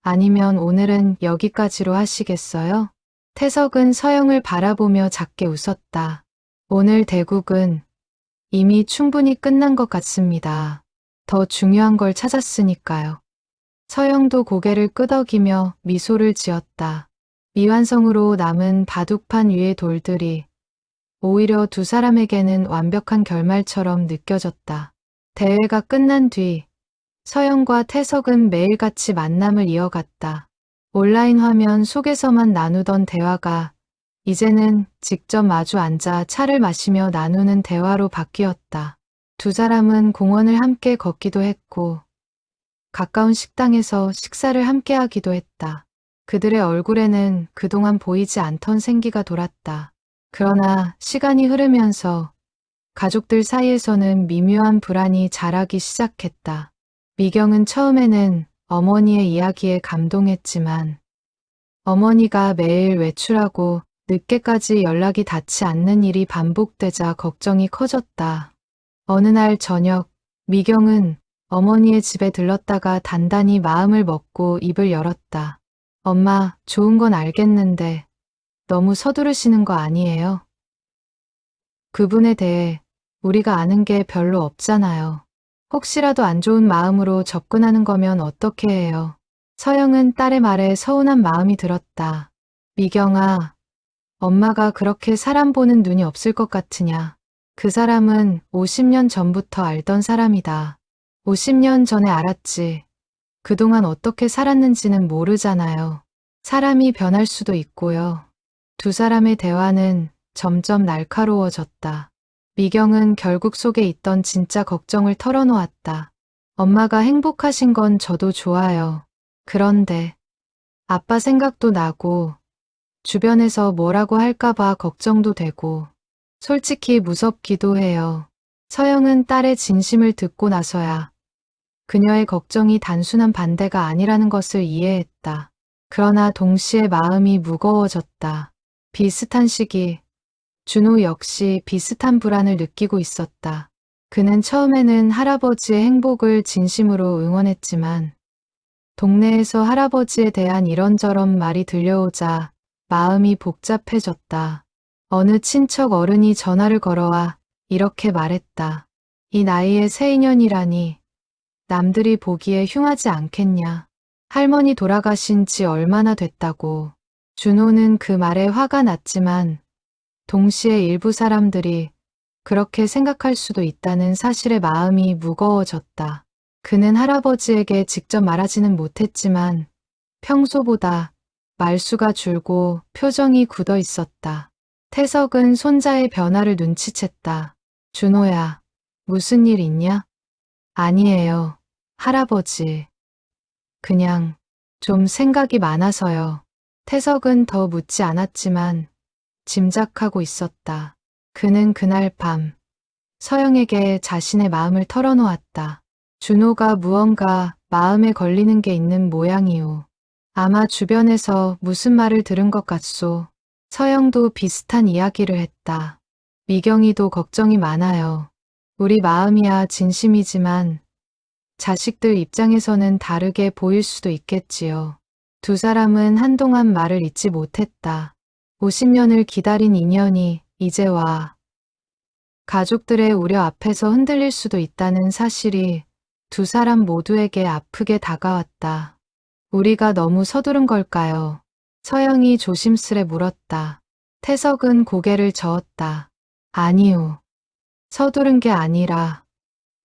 S1: 아니면 오늘은 여기까지로 하시겠어요? 태석은 서영을 바라보며 작게 웃었다. 오늘 대국은 이미 충분히 끝난 것 같습니다. 더 중요한 걸 찾았으니까요. 서영도 고개를 끄덕이며 미소를 지었다. 미완성으로 남은 바둑판 위의 돌들이 오히려 두 사람에게는 완벽한 결말처럼 느껴졌다. 대회가 끝난 뒤 서영과 태석은 매일같이 만남을 이어갔다. 온라인 화면 속에서만 나누던 대화가 이제는 직접 마주 앉아 차를 마시며 나누는 대화로 바뀌었다. 두 사람은 공원을 함께 걷기도 했고 가까운 식당에서 식사를 함께 하기도 했다. 그들의 얼굴에는 그동안 보이지 않던 생기가 돌았다. 그러나 시간이 흐르면서 가족들 사이에서는 미묘한 불안이 자라기 시작했다. 미경은 처음에는 어머니의 이야기에 감동했지만 어머니가 매일 외출하고 늦게까지 연락이 닿지 않는 일이 반복되자 걱정이 커졌다. 어느 날 저녁, 미경은 어머니의 집에 들렀다가 단단히 마음을 먹고 입을 열었다. 엄마, 좋은 건 알겠는데 너무 서두르시는 거 아니에요? 그분에 대해 우리가 아는 게 별로 없잖아요. 혹시라도 안 좋은 마음으로 접근하는 거면 어떻게 해요? 서영은 딸의 말에 서운한 마음이 들었다. 미경아, 엄마가 그렇게 사람 보는 눈이 없을 것 같으냐? 그 사람은 50년 전부터 알던 사람이다. 50년 전에 알았지. 그동안 어떻게 살았는지는 모르잖아요. 사람이 변할 수도 있고요. 두 사람의 대화는 점점 날카로워졌다. 미경은 결국 속에 있던 진짜 걱정을 털어놓았다. 엄마가 행복하신 건 저도 좋아요. 그런데 아빠 생각도 나고 주변에서 뭐라고 할까봐 걱정도 되고 솔직히 무섭기도 해요. 서영은 딸의 진심을 듣고 나서야 그녀의 걱정이 단순한 반대가 아니라는 것을 이해했다. 그러나 동시에 마음이 무거워졌다. 비슷한 시기, 준호 역시 비슷한 불안을 느끼고 있었다. 그는 처음에는 할아버지의 행복을 진심으로 응원했지만 동네에서 할아버지에 대한 이런저런 말이 들려오자 마음이 복잡해졌다. 어느 친척 어른이 전화를 걸어와 이렇게 말했다. 이 나이에 새 인연이라니 남들이 보기에 흉하지 않겠냐. 할머니 돌아가신 지 얼마나 됐다고. 준호는 그 말에 화가 났지만 동시에 일부 사람들이 그렇게 생각할 수도 있다는 사실에 마음이 무거워졌다. 그는 할아버지에게 직접 말하지는 못했지만 평소보다 말수가 줄고 표정이 굳어 있었다. 태석은 손자의 변화를 눈치챘다. 준호야, 무슨 일 있냐? 아니에요, 할아버지. 그냥 좀 생각이 많아서요. 태석은 더 묻지 않았지만 짐작하고 있었다. 그는 그날 밤 서영에게 자신의 마음을 털어놓았다. 준호가 무언가 마음에 걸리는 게 있는 모양이오. 아마 주변에서 무슨 말을 들은 것 같소. 서영도 비슷한 이야기를 했다. 미경이도 걱정이 많아요. 우리 마음이야 진심이지만 자식들 입장에서는 다르게 보일 수도 있겠지요. 두 사람은 한동안 말을 잇지 못했다. 50년을 기다린 인연이 이제 와. 가족들의 우려 앞에서 흔들릴 수도 있다는 사실이 두 사람 모두에게 아프게 다가왔다. 우리가 너무 서두른 걸까요? 서영이 조심스레 물었다. 태석은 고개를 저었다. 아니요. 서두른 게 아니라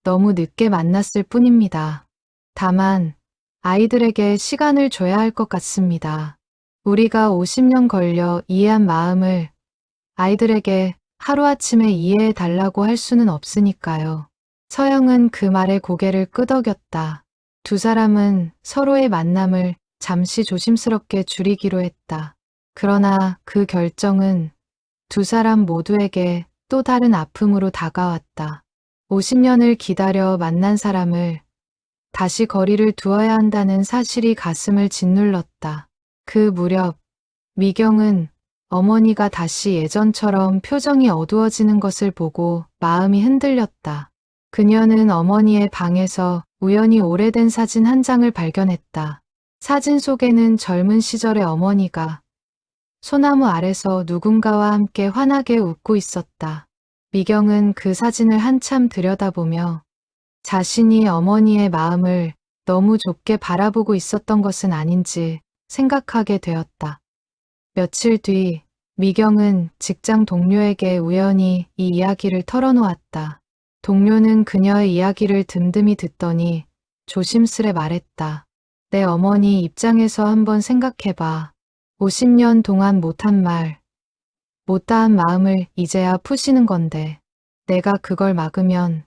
S1: 너무 늦게 만났을 뿐입니다. 다만 아이들에게 시간을 줘야 할 것 같습니다. 우리가 50년 걸려 이해한 마음을 아이들에게 하루아침에 이해해 달라고 할 수는 없으니까요. 서영은 그 말에 고개를 끄덕였다. 두 사람은 서로의 만남을 잠시 조심스럽게 줄이기로 했다. 그러나 그 결정은 두 사람 모두에게 또 다른 아픔으로 다가왔다. 50년을 기다려 만난 사람을 다시 거리를 두어야 한다는 사실이 가슴을 짓눌렀다. 그 무렵 미경은 어머니가 다시 예전처럼 표정이 어두워지는 것을 보고 마음이 흔들렸다. 그녀는 어머니의 방에서 우연히 오래된 사진 한 장을 발견했다. 사진 속에는 젊은 시절의 어머니가 소나무 아래서 누군가와 함께 환하게 웃고 있었다. 미경은 그 사진을 한참 들여다보며 자신이 어머니의 마음을 너무 좁게 바라보고 있었던 것은 아닌지 생각하게 되었다. 며칠 뒤 미경은 직장 동료에게 우연히 이 이야기를 털어놓았다. 동료는 그녀의 이야기를 듬듬이 듣더니 조심스레 말했다. 내 어머니 입장에서 한번 생각해봐. 50년 동안 못한 말, 못다한 마음을 이제야 푸시는 건데 내가 그걸 막으면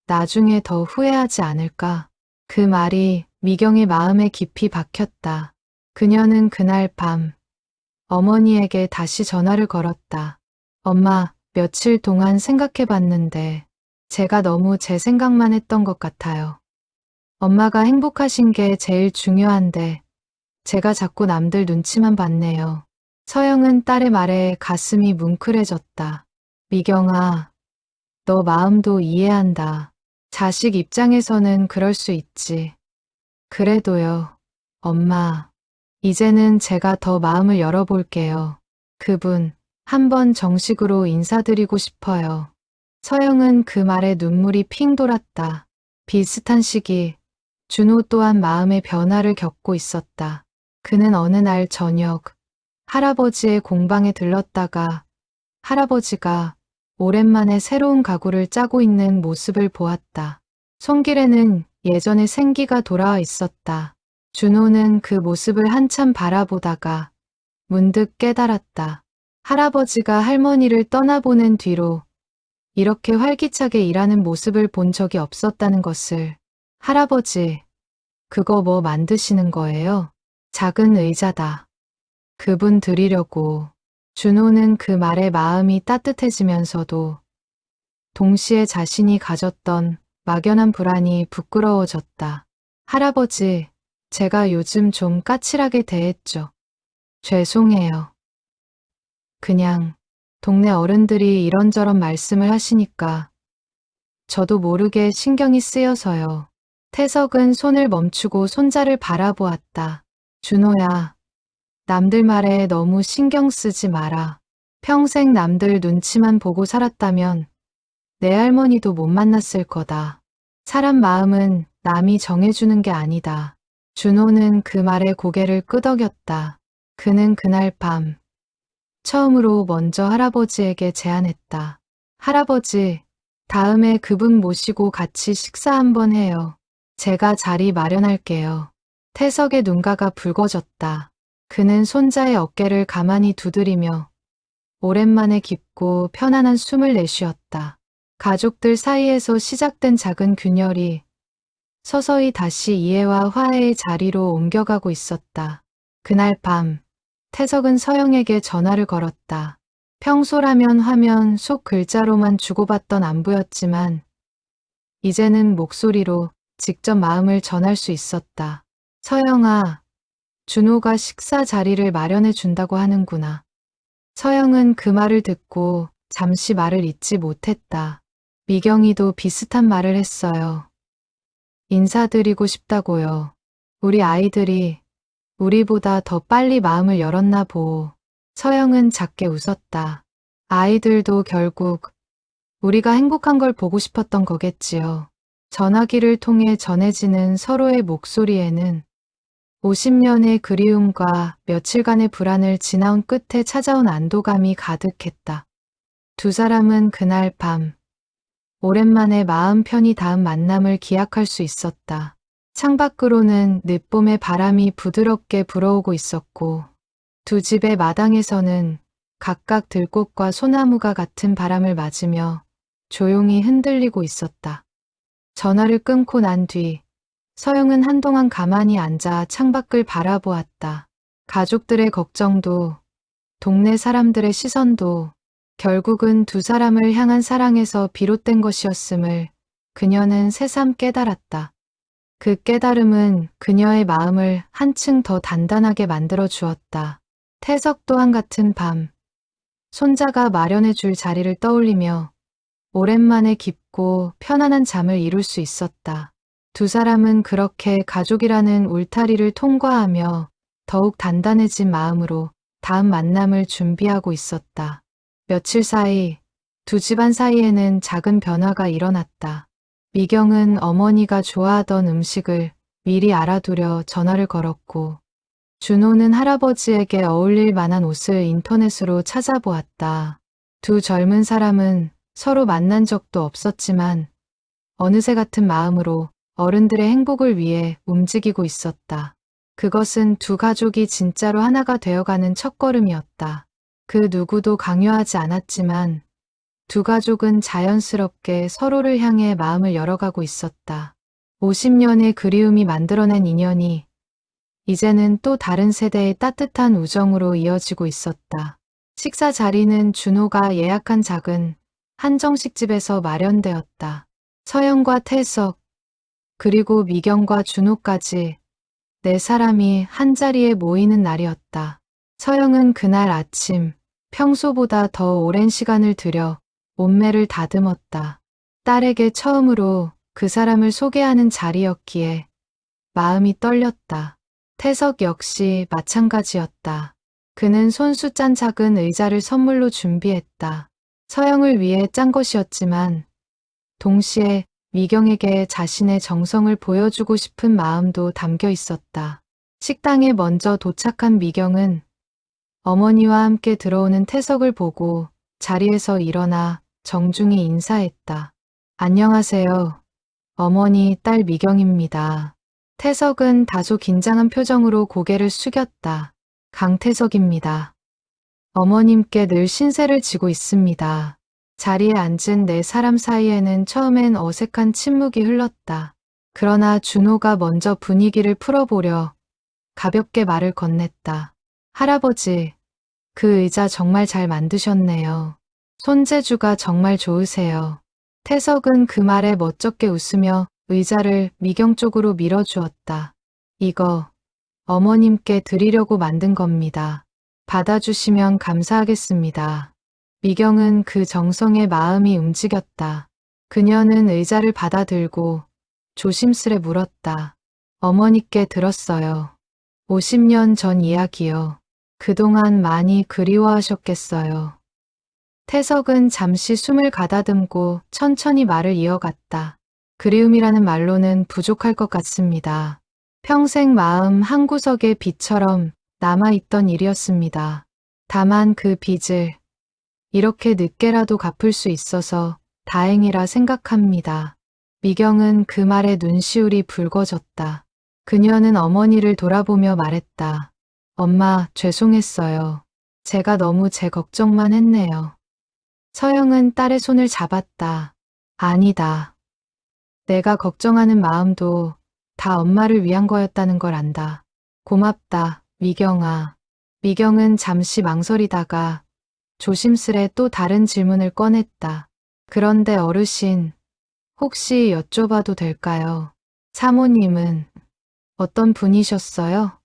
S1: 나중에 더 후회하지 않을까? 그 말이 미경의 마음에 깊이 박혔다. 그녀는 그날 밤 어머니에게 다시 전화를 걸었다. 엄마, 며칠 동안 생각해봤는데 제가 너무 제 생각만 했던 것 같아요. 엄마가 행복하신 게 제일 중요한데 제가 자꾸 남들 눈치만 봤네요. 서영은 딸의 말에 가슴이 뭉클해졌다. 미경아, 너 마음도 이해한다. 자식 입장에서는 그럴 수 있지. 그래도요, 엄마, 이제는 제가 더 마음을 열어볼게요. 그분, 한번 정식으로 인사드리고 싶어요. 서영은 그 말에 눈물이 핑 돌았다. 비슷한 시기, 준호 또한 마음의 변화를 겪고 있었다. 그는 어느 날 저녁, 할아버지의 공방에 들렀다가 할아버지가 오랜만에 새로운 가구를 짜고 있는 모습을 보았다. 손길에는 예전의 생기가 돌아와 있었다. 준호는 그 모습을 한참 바라보다가 문득 깨달았다. 할아버지가 할머니를 떠나보낸 뒤로 이렇게 활기차게 일하는 모습을 본 적이 없었다는 것을. 할아버지, 그거 뭐 만드시는 거예요? 작은 의자다. 그분 드리려고. 준호는 그 말에 마음이 따뜻해지면서도 동시에 자신이 가졌던 막연한 불안이 부끄러워졌다. 할아버지, 제가 요즘 좀 까칠하게 대했죠. 죄송해요. 그냥 동네 어른들이 이런저런 말씀을 하시니까 저도 모르게 신경이 쓰여서요. 태석은 손을 멈추고 손자를 바라보았다. 준호야, 남들 말에 너무 신경 쓰지 마라. 평생 남들 눈치만 보고 살았다면 내 할머니도 못 만났을 거다. 사람 마음은 남이 정해주는 게 아니다. 준호는 그 말에 고개를 끄덕였다. 그는 그날 밤 처음으로 먼저 할아버지에게 제안했다. 할아버지, 다음에 그분 모시고 같이 식사 한번 해요. 제가 자리 마련할게요. 태석의 눈가가 붉어졌다. 그는 손자의 어깨를 가만히 두드리며 오랜만에 깊고 편안한 숨을 내쉬었다. 가족들 사이에서 시작된 작은 균열이 서서히 다시 이해와 화해의 자리로 옮겨가고 있었다. 그날 밤, 태석은 서영에게 전화를 걸었다. 평소라면 화면 속 글자로만 주고받던 안부였지만 이제는 목소리로 직접 마음을 전할 수 있었다. 서영아, 준호가 식사 자리를 마련해 준다고 하는구나. 서영은 그 말을 듣고 잠시 말을 잇지 못했다. 미경이도 비슷한 말을 했어요. 인사드리고 싶다고요. 우리 아이들이 우리보다 더 빨리 마음을 열었나 보. 서영은 작게 웃었다. 아이들도 결국 우리가 행복한 걸 보고 싶었던 거겠지요. 전화기를 통해 전해지는 서로의 목소리에는 50년의 그리움과 며칠간의 불안을 지나온 끝에 찾아온 안도감이 가득했다. 두 사람은 그날 밤 오랜만에 마음 편히 닿은 만남을 기약할 수 있었다. 창밖으로는 늦봄의 바람이 부드럽게 불어오고 있었고 두 집의 마당에서는 각각 들꽃과 소나무가 같은 바람을 맞으며 조용히 흔들리고 있었다. 전화를 끊고 난 뒤 서영은 한동안 가만히 앉아 창밖을 바라보았다. 가족들의 걱정도 동네 사람들의 시선도 결국은 두 사람을 향한 사랑에서 비롯된 것이었음을 그녀는 새삼 깨달았다. 그 깨달음은 그녀의 마음을 한층 더 단단하게 만들어 주었다. 태석 또한 같은 밤, 손자가 마련해 줄 자리를 떠올리며 오랜만에 깊고 편안한 잠을 이룰 수 있었다. 두 사람은 그렇게 가족이라는 울타리를 통과하며 더욱 단단해진 마음으로 다음 만남을 준비하고 있었다. 며칠 사이 두 집안 사이에는 작은 변화가 일어났다. 미경은 어머니가 좋아하던 음식을 미리 알아두려 전화를 걸었고 준호는 할아버지에게 어울릴 만한 옷을 인터넷으로 찾아보았다. 두 젊은 사람은 서로 만난 적도 없었지만 어느새 같은 마음으로 어른들의 행복을 위해 움직이고 있었다. 그것은 두 가족이 진짜로 하나가 되어가는 첫걸음이었다. 그 누구도 강요하지 않았지만 두 가족은 자연스럽게 서로를 향해 마음을 열어가고 있었다. 50년의 그리움이 만들어낸 인연이 이제는 또 다른 세대의 따뜻한 우정으로 이어지고 있었다. 식사 자리는 준호가 예약한 작은 한정식집에서 마련되었다. 서영과 태석, 그리고 미경과 준호까지 네 사람이 한자리에 모이는 날이었다. 서영은 그날 아침 평소보다 더 오랜 시간을 들여 몸매를 다듬었다. 딸에게 처음으로 그 사람을 소개하는 자리였기에 마음이 떨렸다. 태석 역시 마찬가지였다. 그는 손수 짠 작은 의자를 선물로 준비했다. 서영을 위해 짠 것이었지만 동시에 미경에게 자신의 정성을 보여주고 싶은 마음도 담겨 있었다. 식당에 먼저 도착한 미경은 어머니와 함께 들어오는 태석을 보고 자리에서 일어나 정중히 인사했다. 안녕하세요. 어머니 딸 미경입니다. 태석은 다소 긴장한 표정으로 고개를 숙였다. 강태석입니다. 어머님께 늘 신세를 지고 있습니다. 자리에 앉은 네 사람 사이에는 처음엔 어색한 침묵이 흘렀다. 그러나 준호가 먼저 분위기를 풀어보려 가볍게 말을 건넸다. 할아버지, 그 의자 정말 잘 만드셨네요. 손재주가 정말 좋으세요. 태석은 그 말에 멋쩍게 웃으며 의자를 미경 쪽으로 밀어주었다. 이거 어머님께 드리려고 만든 겁니다. 받아주시면 감사하겠습니다. 미경은 그 정성에 마음이 움직였다. 그녀는 의자를 받아들고 조심스레 물었다. 어머니께 들었어요. 50년 전 이야기요. 그동안 많이 그리워하셨겠어요. 태석은 잠시 숨을 가다듬고 천천히 말을 이어갔다. 그리움이라는 말로는 부족할 것 같습니다. 평생 마음 한구석에 빚처럼 남아있던 일이었습니다. 다만 그 빚을 이렇게 늦게라도 갚을 수 있어서 다행이라 생각합니다. 미경은 그 말에 눈시울이 붉어졌다. 그녀는 어머니를 돌아보며 말했다. 엄마, 죄송했어요. 제가 너무 제 걱정만 했네요. 서영은 딸의 손을 잡았다. 아니다. 내가 걱정하는 마음도 다 엄마를 위한 거였다는 걸 안다. 고맙다, 미경아. 미경은 잠시 망설이다가 조심스레 또 다른 질문을 꺼냈다. 그런데 어르신, 혹시 여쭤봐도 될까요? 사모님은 어떤 분이셨어요?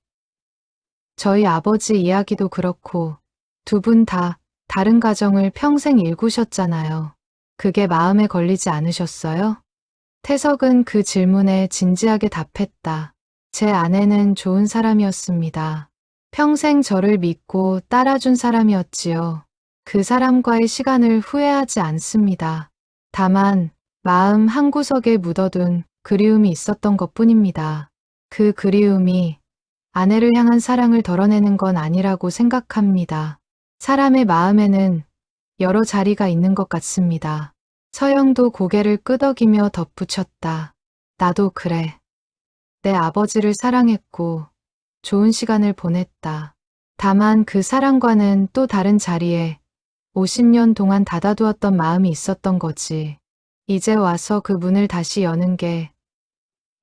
S1: 저희 아버지 이야기도 그렇고 두 분 다 다른 가정을 평생 일구셨잖아요. 그게 마음에 걸리지 않으셨어요? 태석은 그 질문에 진지하게 답했다. 제 아내는 좋은 사람이었습니다. 평생 저를 믿고 따라준 사람이었지요. 그 사람과의 시간을 후회하지 않습니다. 다만 마음 한구석에 묻어둔 그리움이 있었던 것뿐입니다. 그 그리움이 아내를 향한 사랑을 덜어내는 건 아니라고 생각합니다. 사람의 마음에는 여러 자리가 있는 것 같습니다. 서영도 고개를 끄덕이며 덧붙였다. 나도 그래. 내 아버지를 사랑했고 좋은 시간을 보냈다. 다만 그 사랑과는 또 다른 자리에 50년 동안 닫아두었던 마음이 있었던 거지. 이제 와서 그 문을 다시 여는 게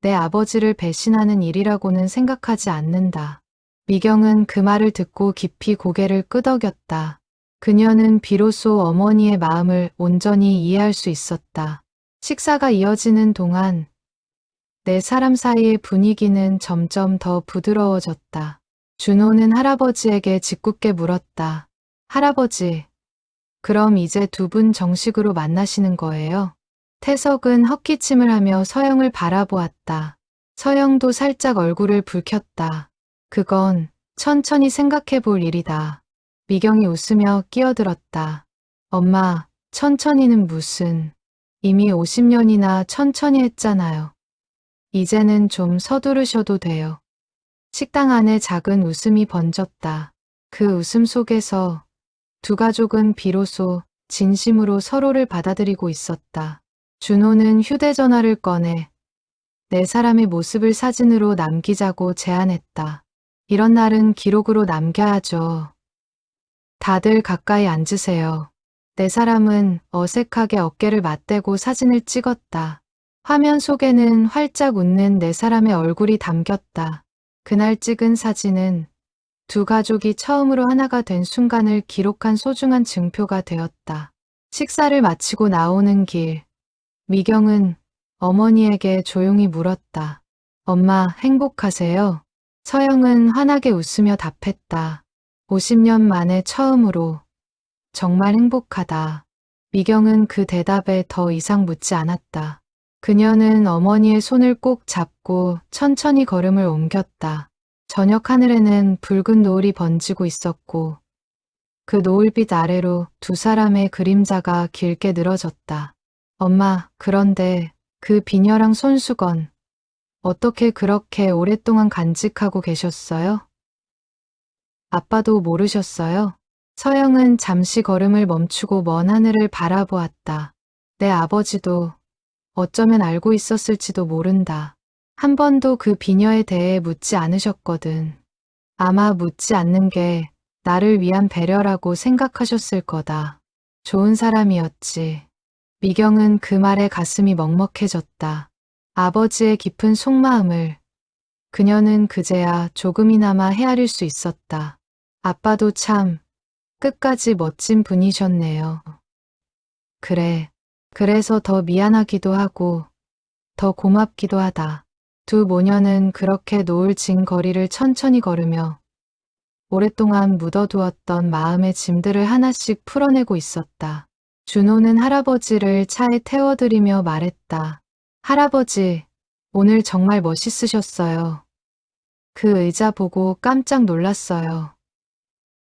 S1: 내 아버지를 배신하는 일이라고는 생각하지 않는다. 미경은 그 말을 듣고 깊이 고개를 끄덕였다. 그녀는 비로소 어머니의 마음을 온전히 이해할 수 있었다. 식사가 이어지는 동안 네 사람 사이의 분위기는 점점 더 부드러워졌다. 준호는 할아버지에게 짓궂게 물었다. 할아버지, 그럼 이제 두 분 정식으로 만나시는 거예요? 태석은 헛기침을 하며 서영을 바라보았다. 서영도 살짝 얼굴을 붉혔다. 그건 천천히 생각해 볼 일이다. 미경이 웃으며 끼어들었다. 엄마, 천천히는 무슨. 이미 50년이나 천천히 했잖아요. 이제는 좀 서두르셔도 돼요. 식당 안에 작은 웃음이 번졌다. 그 웃음 속에서 두 가족은 비로소 진심으로 서로를 받아들이고 있었다. 준호는 휴대전화를 꺼내 네 사람의 모습을 사진으로 남기자고 제안했다. 이런 날은 기록으로 남겨야죠. 다들 가까이 앉으세요. 네 사람은 어색하게 어깨를 맞대고 사진을 찍었다. 화면 속에는 활짝 웃는 네 사람의 얼굴이 담겼다. 그날 찍은 사진은 두 가족이 처음으로 하나가 된 순간을 기록한 소중한 증표가 되었다. 식사를 마치고 나오는 길, 미경은 어머니에게 조용히 물었다. 엄마, 행복하세요? 서영은 환하게 웃으며 답했다. 50년 만에 처음으로. 정말 행복하다. 미경은 그 대답에 더 이상 묻지 않았다. 그녀는 어머니의 손을 꼭 잡고 천천히 걸음을 옮겼다. 저녁 하늘에는 붉은 노을이 번지고 있었고 그 노을빛 아래로 두 사람의 그림자가 길게 늘어졌다. 엄마, 그런데 그 비녀랑 손수건 어떻게 그렇게 오랫동안 간직하고 계셨어요? 아빠도 모르셨어요? 서영은 잠시 걸음을 멈추고 먼 하늘을 바라보았다. 내 아버지도 어쩌면 알고 있었을지도 모른다. 한 번도 그 비녀에 대해 묻지 않으셨거든. 아마 묻지 않는 게 나를 위한 배려라고 생각하셨을 거다. 좋은 사람이었지. 미경은 그 말에 가슴이 먹먹해졌다. 아버지의 깊은 속마음을 그녀는 그제야 조금이나마 헤아릴 수 있었다. 아빠도 참 끝까지 멋진 분이셨네요. 그래. 그래서 더 미안하기도 하고 더 고맙기도 하다. 두 모녀는 그렇게 노을 진 거리를 천천히 걸으며 오랫동안 묻어두었던 마음의 짐들을 하나씩 풀어내고 있었다. 준호는 할아버지를 차에 태워드리며 말했다. 할아버지, 오늘 정말 멋있으셨어요. 그 의자 보고 깜짝 놀랐어요.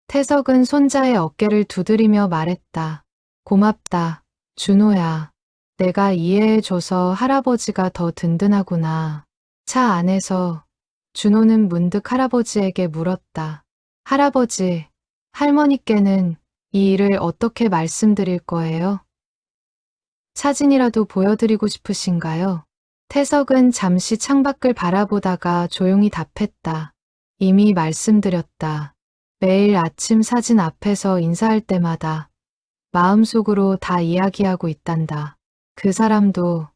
S1: 태석은 손자의 어깨를 두드리며 말했다. 고맙다, 준호야. 내가 이해해줘서 할아버지가 더 든든하구나. 차 안에서 준호는 문득 할아버지에게 물었다. 할아버지, 할머니께는 이 일을 어떻게 말씀드릴 거예요? 사진이라도 보여드리고 싶으신가요? 태석은 잠시 창밖을 바라보다가 조용히 답했다. 이미 말씀드렸다. 매일 아침 사진 앞에서 인사할 때마다 마음속으로 다 이야기하고 있단다. 그 사람도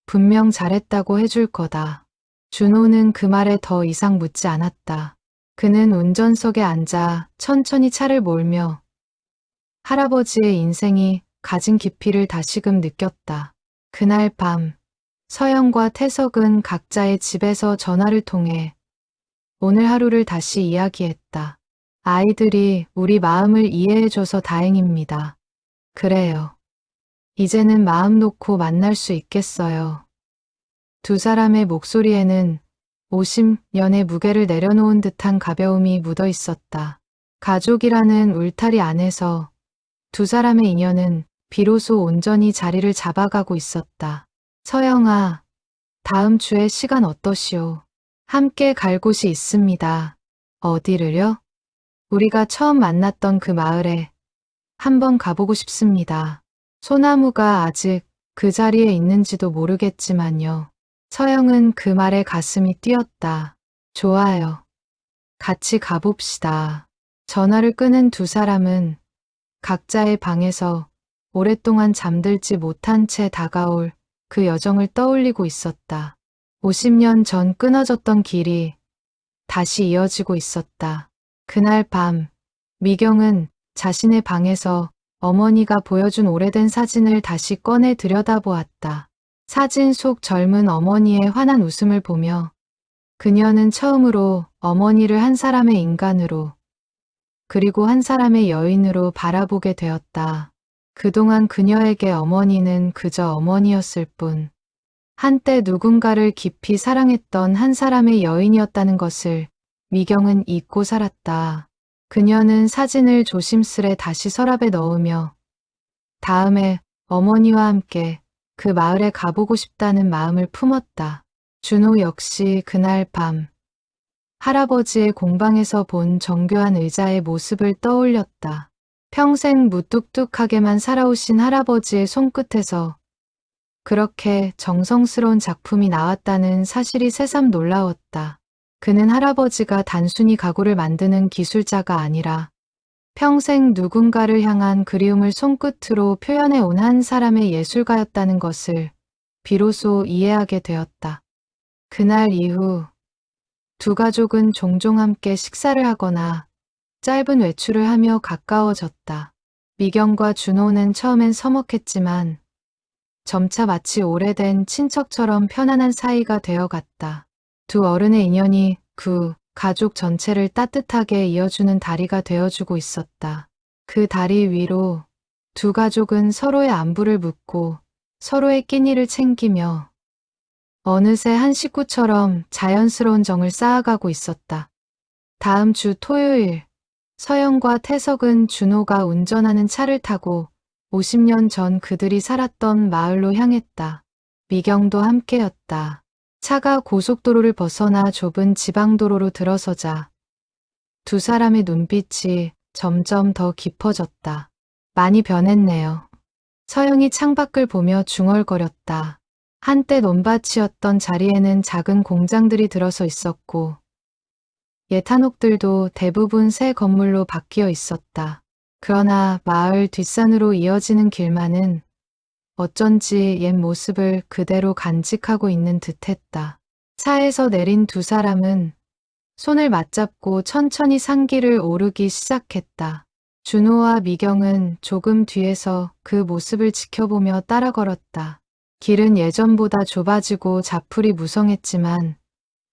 S1: 분명 잘했다고 해줄 거다. 준호는 그 말에 더 이상 묻지 않았다. 그는 운전석에 앉아 천천히 차를 몰며 할아버지의 인생이 가진 깊이를 다시금 느꼈다. 그날 밤 서영과 태석은 각자의 집에서 전화를 통해 오늘 하루를 다시 이야기했다. 아이들이 우리 마음을 이해해줘서 다행입니다. 그래요. 이제는 마음 놓고 만날 수 있겠어요. 두 사람의 목소리에는 50년의 무게를 내려놓은 듯한 가벼움이 묻어 있었다. 가족이라는 울타리 안에서 두 사람의 인연은 비로소 온전히 자리를 잡아가고 있었다. 서영아, 다음 주에 시간 어떠시오? 함께 갈 곳이 있습니다. 어디를요? 우리가 처음 만났던 그 마을에 한번 가보고 싶습니다. 소나무가 아직 그 자리에 있는지도 모르겠지만요. 서영은 그 말에 가슴이 뛰었다. 좋아요. 같이 가봅시다. 전화를 끊은 두 사람은 각자의 방에서 오랫동안 잠들지 못한 채 다가올 그 여정을 떠올리고 있었다. 50년 전 끊어졌던 길이 다시 이어지고 있었다. 그날 밤, 미경은 자신의 방에서 어머니가 보여준 오래된 사진을 다시 꺼내 들여다보았다. 사진 속 젊은 어머니의 환한 웃음을 보며 그녀는 처음으로 어머니를 한 사람의 인간으로 그리고 한 사람의 여인으로 바라보게 되었다. 그동안 그녀에게 어머니는 그저 어머니였을 뿐 한때 누군가를 깊이 사랑했던 한 사람의 여인이었다는 것을 미경은 잊고 살았다. 그녀는 사진을 조심스레 다시 서랍에 넣으며 다음에 어머니와 함께 그 마을에 가보고 싶다는 마음을 품었다. 준호 역시 그날 밤 할아버지의 공방에서 본 정교한 의자의 모습을 떠올렸다. 평생 무뚝뚝하게만 살아오신 할아버지의 손끝에서 그렇게 정성스러운 작품이 나왔다는 사실이 새삼 놀라웠다. 그는 할아버지가 단순히 가구를 만드는 기술자가 아니라 평생 누군가를 향한 그리움을 손끝으로 표현해 온 한 사람의 예술가였다는 것을 비로소 이해하게 되었다. 그날 이후 두 가족은 종종 함께 식사를 하거나 짧은 외출을 하며 가까워졌다. 미경과 준호는 처음엔 서먹했지만 점차 마치 오래된 친척처럼 편안한 사이가 되어갔다. 두 어른의 인연이 그 가족 전체를 따뜻하게 이어주는 다리가 되어주고 있었다. 그 다리 위로 두 가족은 서로의 안부를 묻고 서로의 끼니를 챙기며 어느새 한 식구처럼 자연스러운 정을 쌓아가고 있었다. 다음 주 토요일, 서영과 태석은 준호가 운전하는 차를 타고 50년 전 그들이 살았던 마을로 향했다. 미경도 함께였다. 차가 고속도로를 벗어나 좁은 지방도로로 들어서자 두 사람의 눈빛이 점점 더 깊어졌다. 많이 변했네요. 서영이 창밖을 보며 중얼거렸다. 한때 논밭이었던 자리에는 작은 공장들이 들어서 있었고 옛 한옥들도 대부분 새 건물로 바뀌어 있었다. 그러나 마을 뒷산으로 이어지는 길만은 어쩐지 옛 모습을 그대로 간직하고 있는 듯했다. 차에서 내린 두 사람은 손을 맞잡고 천천히 산길을 오르기 시작했다. 준호와 미경은 조금 뒤에서 그 모습을 지켜보며 따라 걸었다. 길은 예전보다 좁아지고 자풀이 무성했지만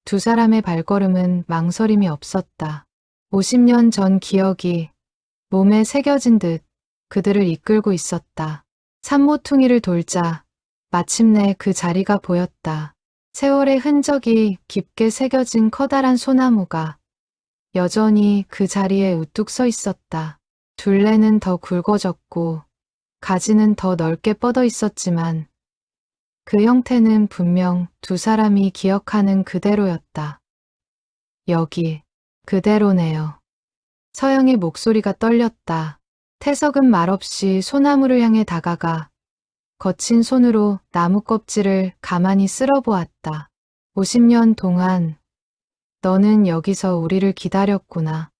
S1: 두 사람의 발걸음은 망설임이 없었다. 50년 전 기억이 몸에 새겨진 듯 그들을 이끌고 있었다. 산모퉁이를 돌자 마침내 그 자리가 보였다. 세월의 흔적이 깊게 새겨진 커다란 소나무가 여전히 그 자리에 우뚝 서 있었다. 둘레는 더 굵어졌고 가지는 더 넓게 뻗어 있었지만 그 형태는 분명 두 사람이 기억하는 그대로였다. 여기, 그대로네요. 서영의 목소리가 떨렸다. 태석은 말없이 소나무를 향해 다가가 거친 손으로 나무 껍질을 가만히 쓸어보았다. 50년 동안 너는 여기서 우리를 기다렸구나.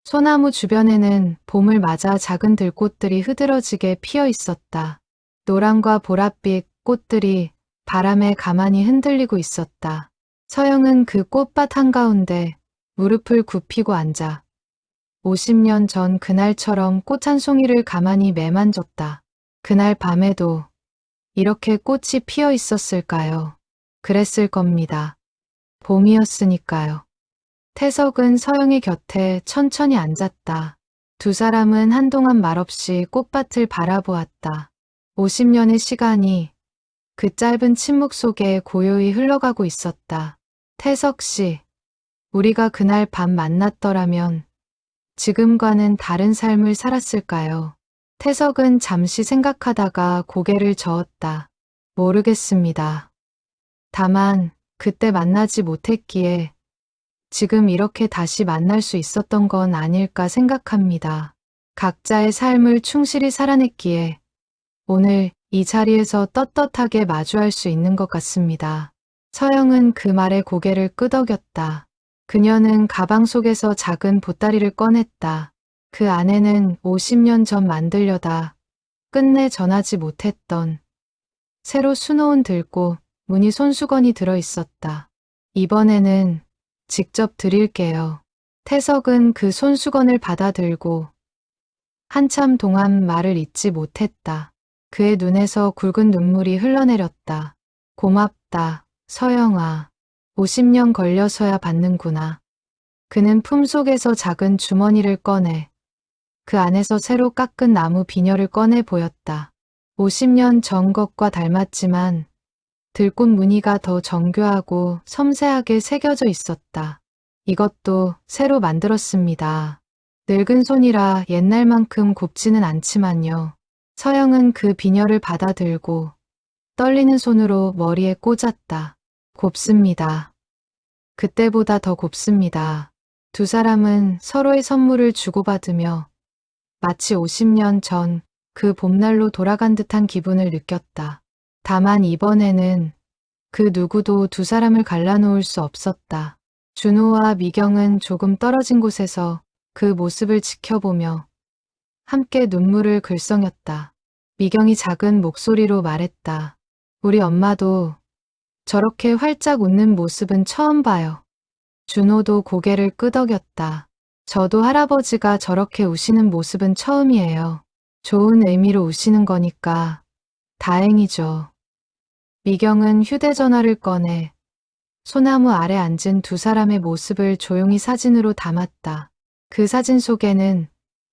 S1: 소나무 주변에는 봄을 맞아 작은 들꽃들이 흐드러지게 피어 있었다. 노란과 보랏빛 꽃들이 바람에 가만히 흔들리고 있었다. 서영은 그 꽃밭 한가운데 무릎을 굽히고 앉아 50년 전 그날처럼 꽃 한 송이를 가만히 매만졌다. 그날 밤에도 이렇게 꽃이 피어 있었을까요? 그랬을 겁니다. 봄이었으니까요. 태석은 서영의 곁에 천천히 앉았다. 두 사람은 한동안 말없이 꽃밭을 바라보았다. 50년의 시간이 그 짧은 침묵 속에 고요히 흘러가고 있었다. 태석 씨, 우리가 그날 밤 만났더라면 지금과는 다른 삶을 살았을까요? 태석은 잠시 생각하다가 고개를 저었다. 모르겠습니다. 다만 그때 만나지 못했기에 지금 이렇게 다시 만날 수 있었던 건 아닐까 생각합니다. 각자의 삶을 충실히 살아냈기에 오늘 이 자리에서 떳떳하게 마주할 수 있는 것 같습니다. 서영은 그 말에 고개를 끄덕였다. 그녀는 가방 속에서 작은 보따리를 꺼냈다. 그 안에는 50년 전 만들려다 끝내 전하지 못했던 새로 수놓은 들꽃 무늬 손수건이 들어있었다. 이번에는 직접 드릴게요. 태석은 그 손수건을 받아들고 한참 동안 말을 잇지 못했다. 그의 눈에서 굵은 눈물이 흘러내렸다. 고맙다, 서영아. 50년 걸려서야 받는구나. 그는 품속에서 작은 주머니를 꺼내 그 안에서 새로 깎은 나무 비녀를 꺼내 보였다. 50년 전 것과 닮았지만 들꽃 무늬가 더 정교하고 섬세하게 새겨져 있었다. 이것도 새로 만들었습니다. 늙은 손이라 옛날만큼 곱지는 않지만요. 서영은 그 비녀를 받아들고 떨리는 손으로 머리에 꽂았다. 곱습니다. 그때보다 더 곱습니다. 두 사람은 서로의 선물을 주고받으며 마치 50년 전 그 봄날로 돌아간 듯한 기분을 느꼈다. 다만 이번에는 그 누구도 두 사람을 갈라놓을 수 없었다. 준호와 미경은 조금 떨어진 곳에서 그 모습을 지켜보며 함께 눈물을 글썽였다. 미경이 작은 목소리로 말했다. 우리 엄마도 저렇게 활짝 웃는 모습은 처음 봐요. 준호도 고개를 끄덕였다. 저도 할아버지가 저렇게 우시는 모습은 처음이에요. 좋은 의미로 우시는 거니까 다행이죠. 미경은 휴대전화를 꺼내 소나무 아래 앉은 두 사람의 모습을 조용히 사진으로 담았다. 그 사진 속에는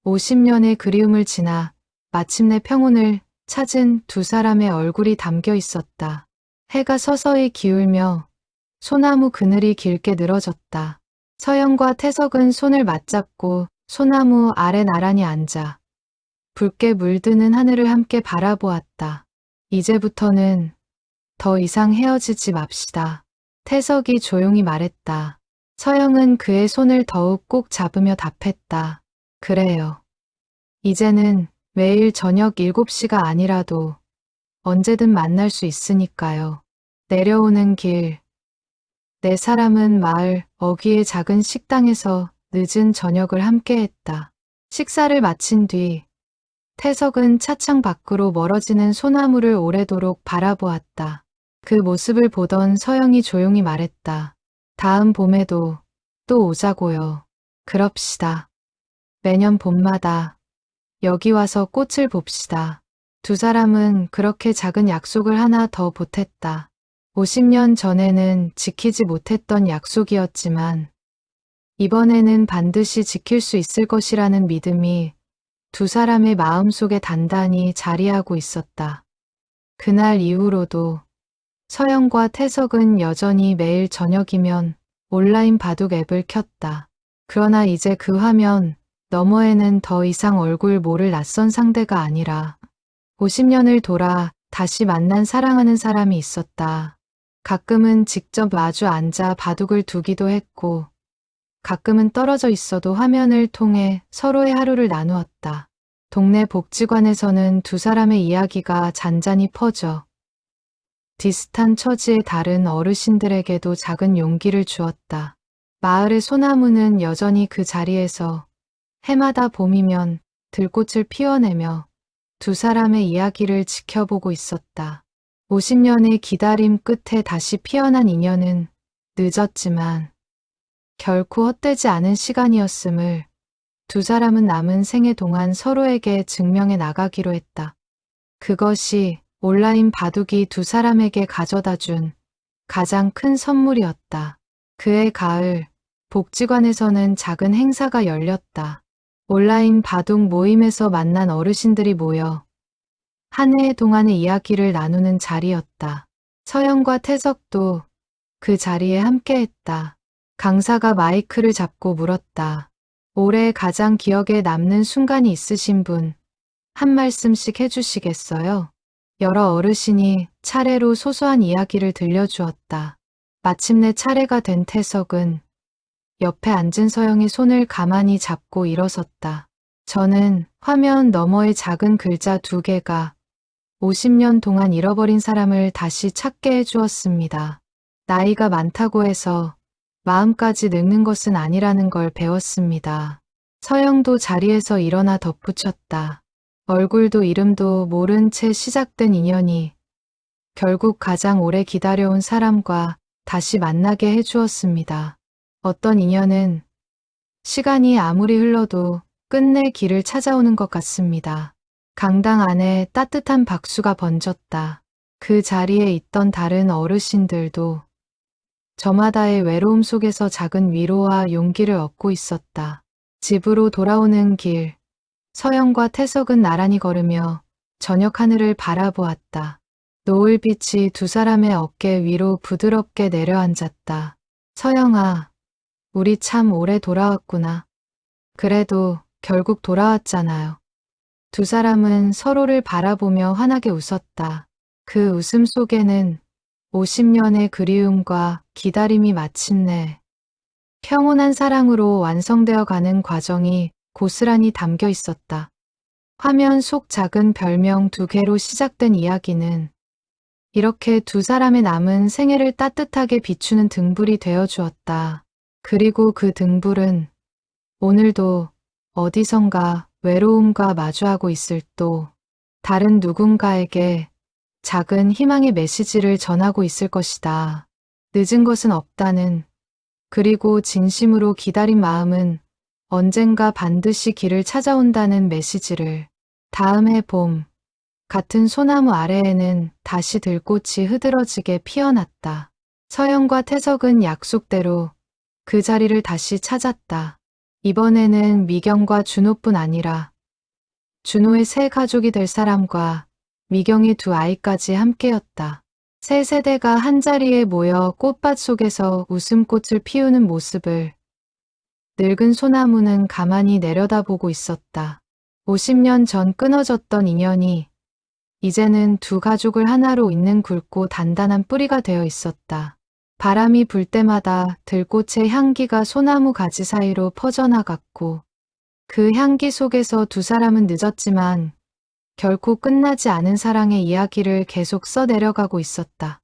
S1: 50년의 그리움을 지나 마침내 평온을 찾은 두 사람의 얼굴이 담겨 있었다. 해가 서서히 기울며 소나무 그늘이 길게 늘어졌다. 서영과 태석은 손을 맞잡고 소나무 아래 나란히 앉아 붉게 물드는 하늘을 함께 바라보았다. 이제부터는 더 이상 헤어지지 맙시다. 태석이 조용히 말했다. 서영은 그의 손을 더욱 꼭 잡으며 답했다. 그래요. 이제는 매일 저녁 7시가 아니라도 언제든 만날 수 있으니까요. 내려오는 길. 네 사람은 마을 어귀의 작은 식당에서 늦은 저녁을 함께했다. 식사를 마친 뒤 태석은 차창 밖으로 멀어지는 소나무를 오래도록 바라보았다. 그 모습을 보던 서영이 조용히 말했다. 다음 봄에도 또 오자고요. 그럽시다. 매년 봄마다 여기 와서 꽃을 봅시다. 두 사람은 그렇게 작은 약속을 하나 더 보탰다. 50년 전에는 지키지 못했던 약속이었지만 이번에는 반드시 지킬 수 있을 것이라는 믿음이 두 사람의 마음속에 단단히 자리하고 있었다. 그날 이후로도 서영과 태석은 여전히 매일 저녁이면 온라인 바둑 앱을 켰다. 그러나 이제 그 화면 너머에는 더 이상 얼굴 모를 낯선 상대가 아니라 50년을 돌아 다시 만난 사랑하는 사람이 있었다. 가끔은 직접 마주 앉아 바둑을 두기도 했고 가끔은 떨어져 있어도 화면을 통해 서로의 하루를 나누었다. 동네 복지관에서는 두 사람의 이야기가 잔잔히 퍼져 비슷한 처지의 다른 어르신들에게도 작은 용기를 주었다. 마을의 소나무는 여전히 그 자리에서 해마다 봄이면 들꽃을 피워내며 두 사람의 이야기를 지켜보고 있었다. 50년의 기다림 끝에 다시 피어난 인연은 늦었지만 결코 헛되지 않은 시간이었음을 두 사람은 남은 생애 동안 서로에게 증명해 나가기로 했다. 그것이 온라인 바둑이 두 사람에게 가져다 준 가장 큰 선물이었다. 그해 가을, 복지관에서는 작은 행사가 열렸다. 온라인 바둑 모임에서 만난 어르신들이 모여 한 해 동안의 이야기를 나누는 자리였다. 서영과 태석도 그 자리에 함께했다. 강사가 마이크를 잡고 물었다. 올해 가장 기억에 남는 순간이 있으신 분, 한 말씀씩 해주시겠어요? 여러 어르신이 차례로 소소한 이야기를 들려주었다. 마침내 차례가 된 태석은 옆에 앉은 서영의 손을 가만히 잡고 일어섰다. 저는 화면 너머의 작은 글자 2개가 50년 동안 잃어버린 사람을 다시 찾게 해주었습니다. 나이가 많다고 해서 마음까지 늙는 것은 아니라는 걸 배웠습니다. 서영도 자리에서 일어나 덧붙였다. 얼굴도 이름도 모른 채 시작된 인연이 결국 가장 오래 기다려온 사람과 다시 만나게 해주었습니다. 어떤 인연은 시간이 아무리 흘러도 끝내 길을 찾아오는 것 같습니다. 강당 안에 따뜻한 박수가 번졌다. 그 자리에 있던 다른 어르신들도 저마다의 외로움 속에서 작은 위로와 용기를 얻고 있었다. 집으로 돌아오는 길, 서영과 태석은 나란히 걸으며 저녁 하늘을 바라보았다. 노을빛이 두 사람의 어깨 위로 부드럽게 내려앉았다. 서영아, 우리 참 오래 돌아왔구나. 그래도 결국 돌아왔잖아요. 두 사람은 서로를 바라보며 환하게 웃었다. 그 웃음 속에는 50년의 그리움과 기다림이 마침내 평온한 사랑으로 완성되어 가는 과정이 고스란히 담겨 있었다. 화면 속 작은 별명 2개로 시작된 이야기는 이렇게 두 사람의 남은 생애를 따뜻하게 비추는 등불이 되어 주었다. 그리고 그 등불은 오늘도 어디선가 외로움과 마주하고 있을 또 다른 누군가에게 작은 희망의 메시지를 전하고 있을 것이다. 늦은 것은 없다는, 그리고 진심으로 기다린 마음은 언젠가 반드시 길을 찾아온다는 메시지를. 다음 해 봄, 같은 소나무 아래에는 다시 들꽃이 흐드러지게 피어났다. 서영과 태석은 약속대로 그 자리를 다시 찾았다. 이번에는 미경과 준호뿐 아니라 준호의 새 가족이 될 사람과 미경의 두 아이까지 함께였다. 세 세대가 한자리에 모여 꽃밭 속에서 웃음꽃을 피우는 모습을 늙은 소나무는 가만히 내려다보고 있었다. 50년 전 끊어졌던 인연이 이제는 두 가족을 하나로 잇는 굵고 단단한 뿌리가 되어 있었다. 바람이 불 때마다 들꽃의 향기가 소나무 가지 사이로 퍼져나갔고 그 향기 속에서 두 사람은 늦었지만 결코 끝나지 않은 사랑의 이야기를 계속 써내려가고 있었다.